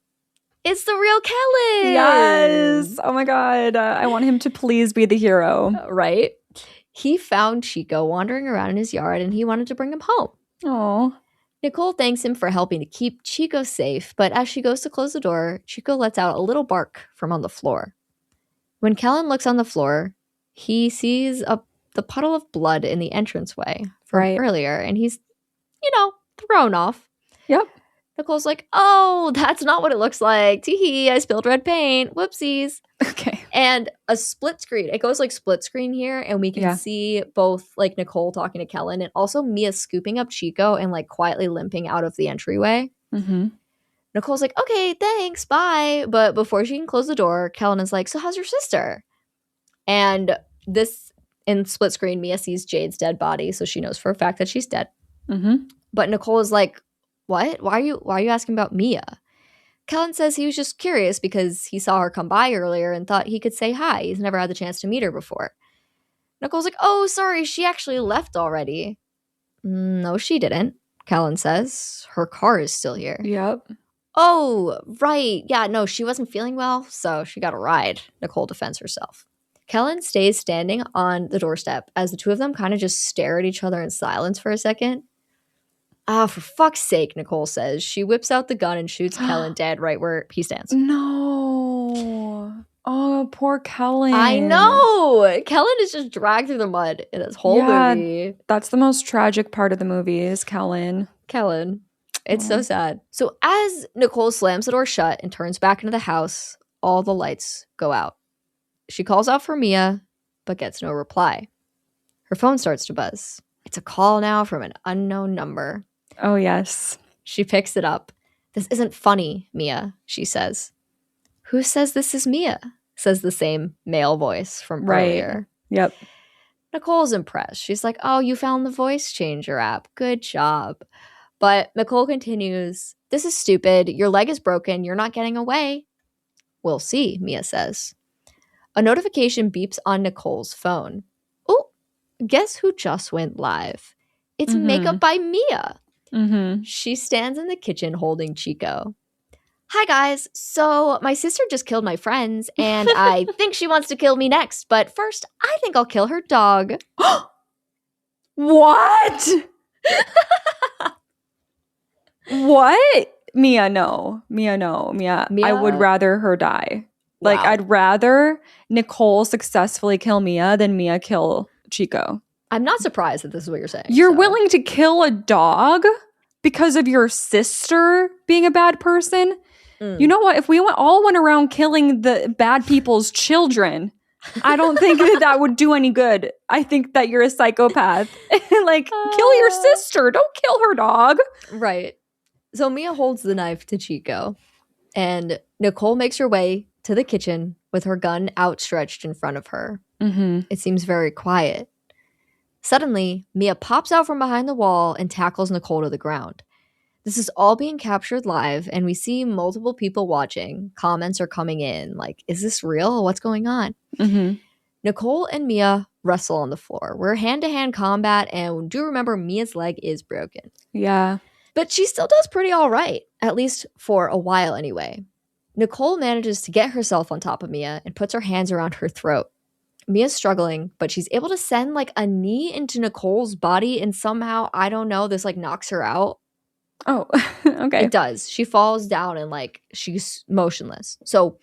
It's the real Kellen! Yes! Oh my God. I want him to please be the hero. Right? He found Chico wandering around in his yard, and he wanted to bring him home. Aww. Nicole thanks him for helping to keep Chico safe, but as she goes to close the door, Chico lets out a little bark from on the floor. When Kellen looks on the floor, he sees the puddle of blood in the entranceway from earlier, and he's, thrown off. Yep. Nicole's like, oh, that's not what it looks like. Tee-hee, I spilled red paint. Whoopsies. Okay. And a split screen. It goes like split screen here, and we can see both like Nicole talking to Kellen and also Mia scooping up Chico and like quietly limping out of the entryway. Nicole's like, okay, thanks, bye. But before she can close the door, Kellen is like, so how's your sister? And this, in split screen, Mia sees Jade's dead body, so she knows for a fact that she's dead. But Nicole is like, what? Why are you asking about Mia? Kellen says he was just curious because he saw her come by earlier and thought he could say hi. He's never had the chance to meet her before. Nicole's like, oh, sorry, she actually left already. No, she didn't, Kellen says. Her car is still here. Yep. Oh, right. Yeah, no, she wasn't feeling well, so she got a ride. Nicole defends herself. Kellen stays standing on the doorstep as the two of them kind of just stare at each other in silence for a second. Ah, for fuck's sake, Nicole says. She whips out the gun and shoots Kellen dead right where he stands. No. Oh, poor Kellen. I know. Kellen is just dragged through the mud in this whole movie. That's the most tragic part of the movie is Kellen. It's so sad. So as Nicole slams the door shut and turns back into the house, all the lights go out. She calls out for Mia, but gets no reply. Her phone starts to buzz. It's a call now from an unknown number. Oh, yes. She picks it up. This isn't funny, Mia, she says. Who says this is Mia? Says the same male voice from earlier. Yep. Nicole's impressed. She's like, oh, you found the voice changer app. Good job. But Nicole continues, this is stupid. Your leg is broken. You're not getting away. We'll see, Mia says. A notification beeps on Nicole's phone. Oh, guess who just went live? It's Makeup by Mia. She stands in the kitchen holding Chico. Hi, guys. So my sister just killed my friends, and I think she wants to kill me next. But first, I think I'll kill her dog. What? What? Mia, no. Mia, I would rather her die. Wow. Like, I'd rather Nicole successfully kill Mia than Mia kill Chico. I'm not surprised that this is what you're saying. You're willing to kill a dog because of your sister being a bad person? You know what? If we all went around killing the bad people's children, I don't think that would do any good. I think that you're a psychopath. Like, kill your sister. Don't kill her dog. Right. So Mia holds the knife to Chico, and Nicole makes her way to the kitchen with her gun outstretched in front of her. It seems very quiet. Suddenly, Mia pops out from behind the wall and tackles Nicole to the ground. This is all being captured live, and we see multiple people watching. Comments are coming in, like, is this real? What's going on? Nicole and Mia wrestle on the floor. We're hand-to-hand combat, and do remember Mia's leg is broken. Yeah. But she still does pretty all right, at least for a while anyway. Nicole manages to get herself on top of Mia and puts her hands around her throat. Mia's struggling, but she's able to send like a knee into Nicole's body, and somehow, I don't know, this like knocks her out. Oh, okay. It does. She falls down and like she's motionless. So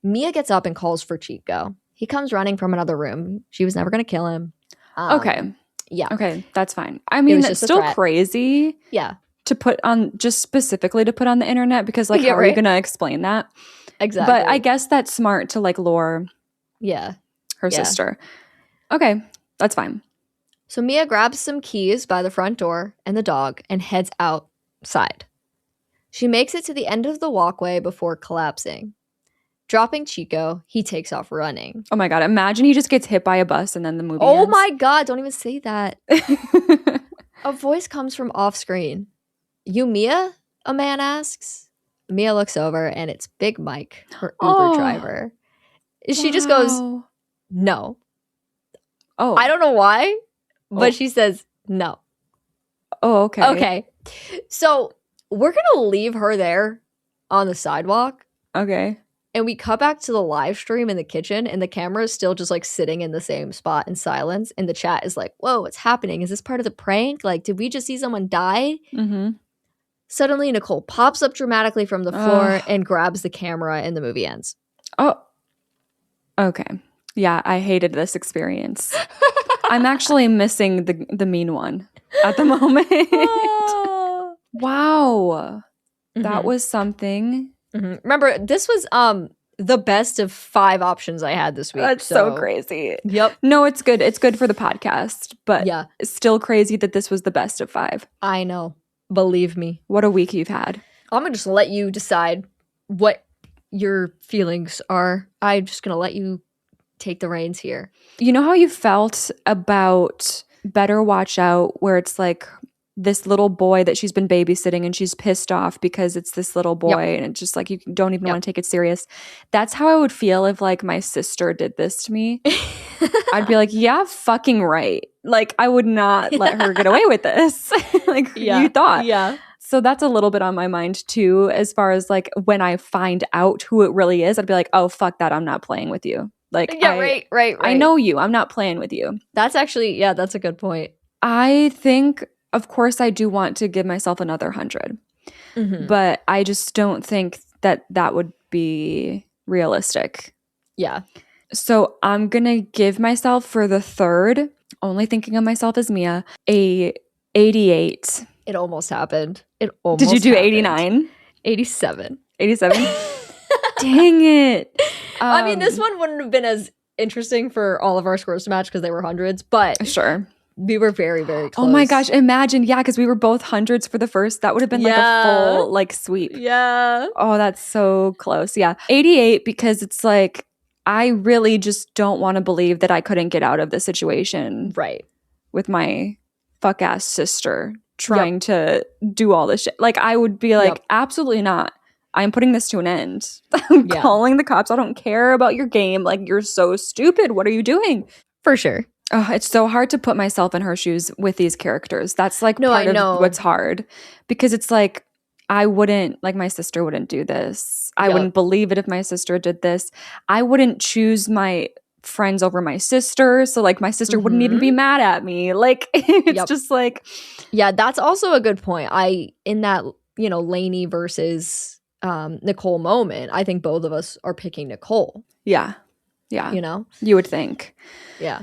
Mia gets up and calls for Chico. He comes running from another room. She was never going to kill him. Okay. Yeah. Okay, that's fine. I mean, it's still crazy. Yeah. To put on, just specifically to put on the internet, because like, how are you going to explain that? Exactly. But I guess that's smart to like lure her sister. Okay, that's fine. So Mia grabs some keys by the front door and the dog and heads outside. She makes it to the end of the walkway before collapsing. Dropping Chico, he takes off running. Oh my God, imagine he just gets hit by a bus and then the movie ends. Oh my God, don't even say that. A voice comes from off screen. You Mia? A man asks. Mia looks over and it's Big Mike, her Uber driver. She just goes, no. Oh. I don't know why, but she says no. Oh, okay. Okay. So we're going to leave her there on the sidewalk. Okay. And we cut back to the live stream in the kitchen, and the camera is still just like sitting in the same spot in silence. And the chat is like, whoa, what's happening? Is this part of the prank? Like, did we just see someone die? Suddenly, Nicole pops up dramatically from the floor and grabs the camera, and the movie ends. Oh. Okay. Yeah, I hated this experience. I'm actually missing the mean one at the moment. Wow. That was something. Remember, this was the best of 5 options I had this week. That's so crazy. Yep. No, it's good. It's good for the podcast, but it's still crazy that this was the best of 5. I know. Believe me. What a week you've had. I'm going to just let you decide what your feelings are. I'm just going to let you take the reins here. You know how you felt about Better Watch Out, where it's like this little boy that she's been babysitting and she's pissed off because it's this little boy and it's just like you don't even want to take it serious. That's how I would feel if like my sister did this to me. I'd be like, yeah, fucking right. Like I would not let her get away with this. Like you thought. Yeah. So that's a little bit on my mind too, as far as like when I find out who it really is, I'd be like, oh, fuck that. I'm not playing with you. Like, right. I know you. I'm not playing with you. That's actually, that's a good point. I think, of course I do want to give myself another 100. But I just don't think that would be realistic. Yeah. So I'm going to give myself for the third, only thinking of myself as Mia, a 88. It almost happened. It almost Did you do happened. 89? 87. 87? Dang it. I mean, this one wouldn't have been as interesting for all of our scores to match because they were hundreds, but sure. We were very, very close. Oh my gosh, imagine. Yeah, because we were both hundreds for the first. That would have been like a full like sweep. Yeah. Oh, that's so close. Yeah. 88 because it's like, I really just don't want to believe that I couldn't get out of the situation. Right. With my fuck ass sister trying to do all this shit. Like, I would be like, absolutely not. I'm putting this to an end. I'm calling the cops. I don't care about your game. Like, you're so stupid. What are you doing? For sure. Oh, it's so hard to put myself in her shoes with these characters. That's like part of what's hard. Because it's like, I wouldn't, like my sister wouldn't do this. I wouldn't believe it if my sister did this. I wouldn't choose my friends over my sister. So like my sister wouldn't even be mad at me. Like it's just like. Yeah, that's also a good point. In that, Lainey versus Nicole moment, I think both of us are picking Nicole. Yeah. Yeah. You would think. Yeah.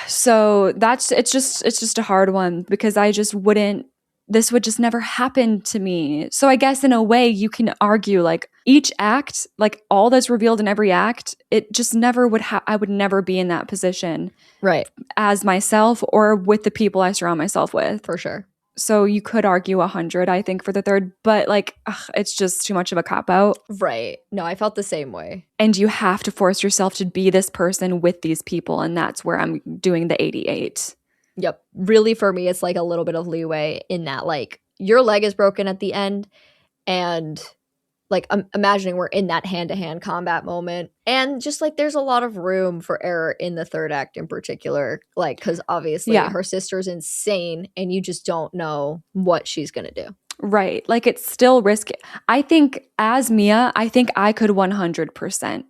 So it's just a hard one because I just wouldn't, this would just never happen to me. So I guess in a way you can argue like each act, like all that's revealed in every act, it just never would I would never be in that position. Right. As myself or with the people I surround myself with. For sure. So you could argue 100, I think, for the third, but like, it's just too much of a cop-out. Right. No, I felt the same way. And you have to force yourself to be this person with these people, and that's where I'm doing the 88. Yep. Really, for me, it's like a little bit of leeway in that, like, your leg is broken at the end, and like I'm imagining we're in that hand-to-hand combat moment, and just like there's a lot of room for error in the third act in particular, like because obviously her sister's insane and you just don't know what she's gonna do. Right. Like it's still risky. I think as Mia, I think I could 100%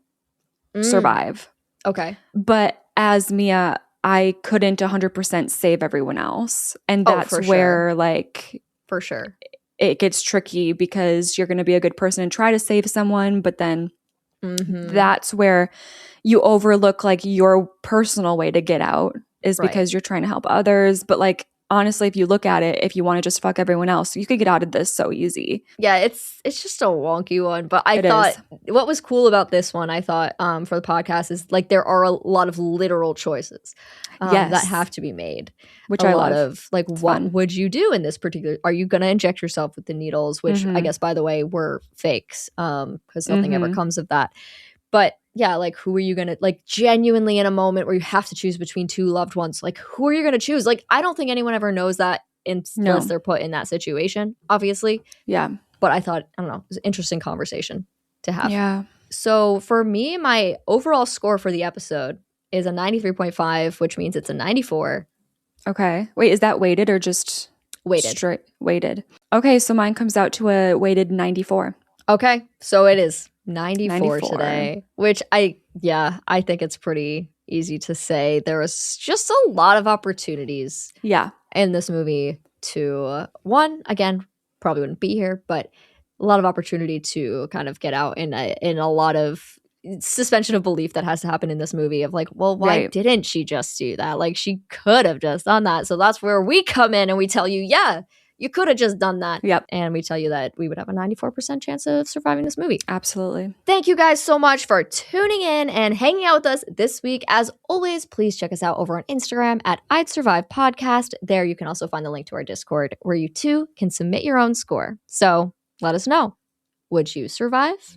survive. Okay. But as Mia, I couldn't 100% save everyone else. And that's where like for sure it gets tricky because you're going to be a good person and try to save someone, but then that's where you overlook like your personal way to get out is because you're trying to help others. But like, honestly, if you look at it, if you want to just fuck everyone else, you could get out of this so easy. Yeah, it's just a wonky one. But I thought what was cool about this one, I thought for the podcast is like there are a lot of literal choices that have to be made. Which I love. Of like, it's what fun. Would you do in this particular? Are you going to inject yourself with the needles? Which I guess, by the way, were fakes because nothing ever comes of that. But yeah, like who are you going to, like genuinely in a moment where you have to choose between two loved ones, like who are you going to choose? Like, I don't think anyone ever knows that unless they're put in that situation, obviously. Yeah. But I thought, I don't know, it was an interesting conversation to have. Yeah. So for me, my overall score for the episode is a 93.5, which means it's a 94. Okay. Wait, is that weighted or just weighted? Straight weighted. Okay, so mine comes out to a weighted 94. Okay, so it is 94 today, which I think it's pretty easy to say. There was just a lot of opportunities in this movie to, one, again, probably wouldn't be here, but a lot of opportunity to kind of get out in a lot of suspension of belief that has to happen in this movie of like, well, why didn't she just do that? Like, she could have just done that. So that's where we come in and we tell you, yeah, you could have just done that. Yep. And we tell you that we would have a 94% chance of surviving this movie. Absolutely. Thank you guys so much for tuning in and hanging out with us this week. As always, please check us out over on Instagram at I'd Survive Podcast. There you can also find the link to our Discord where you too can submit your own score. So let us know. Would you survive?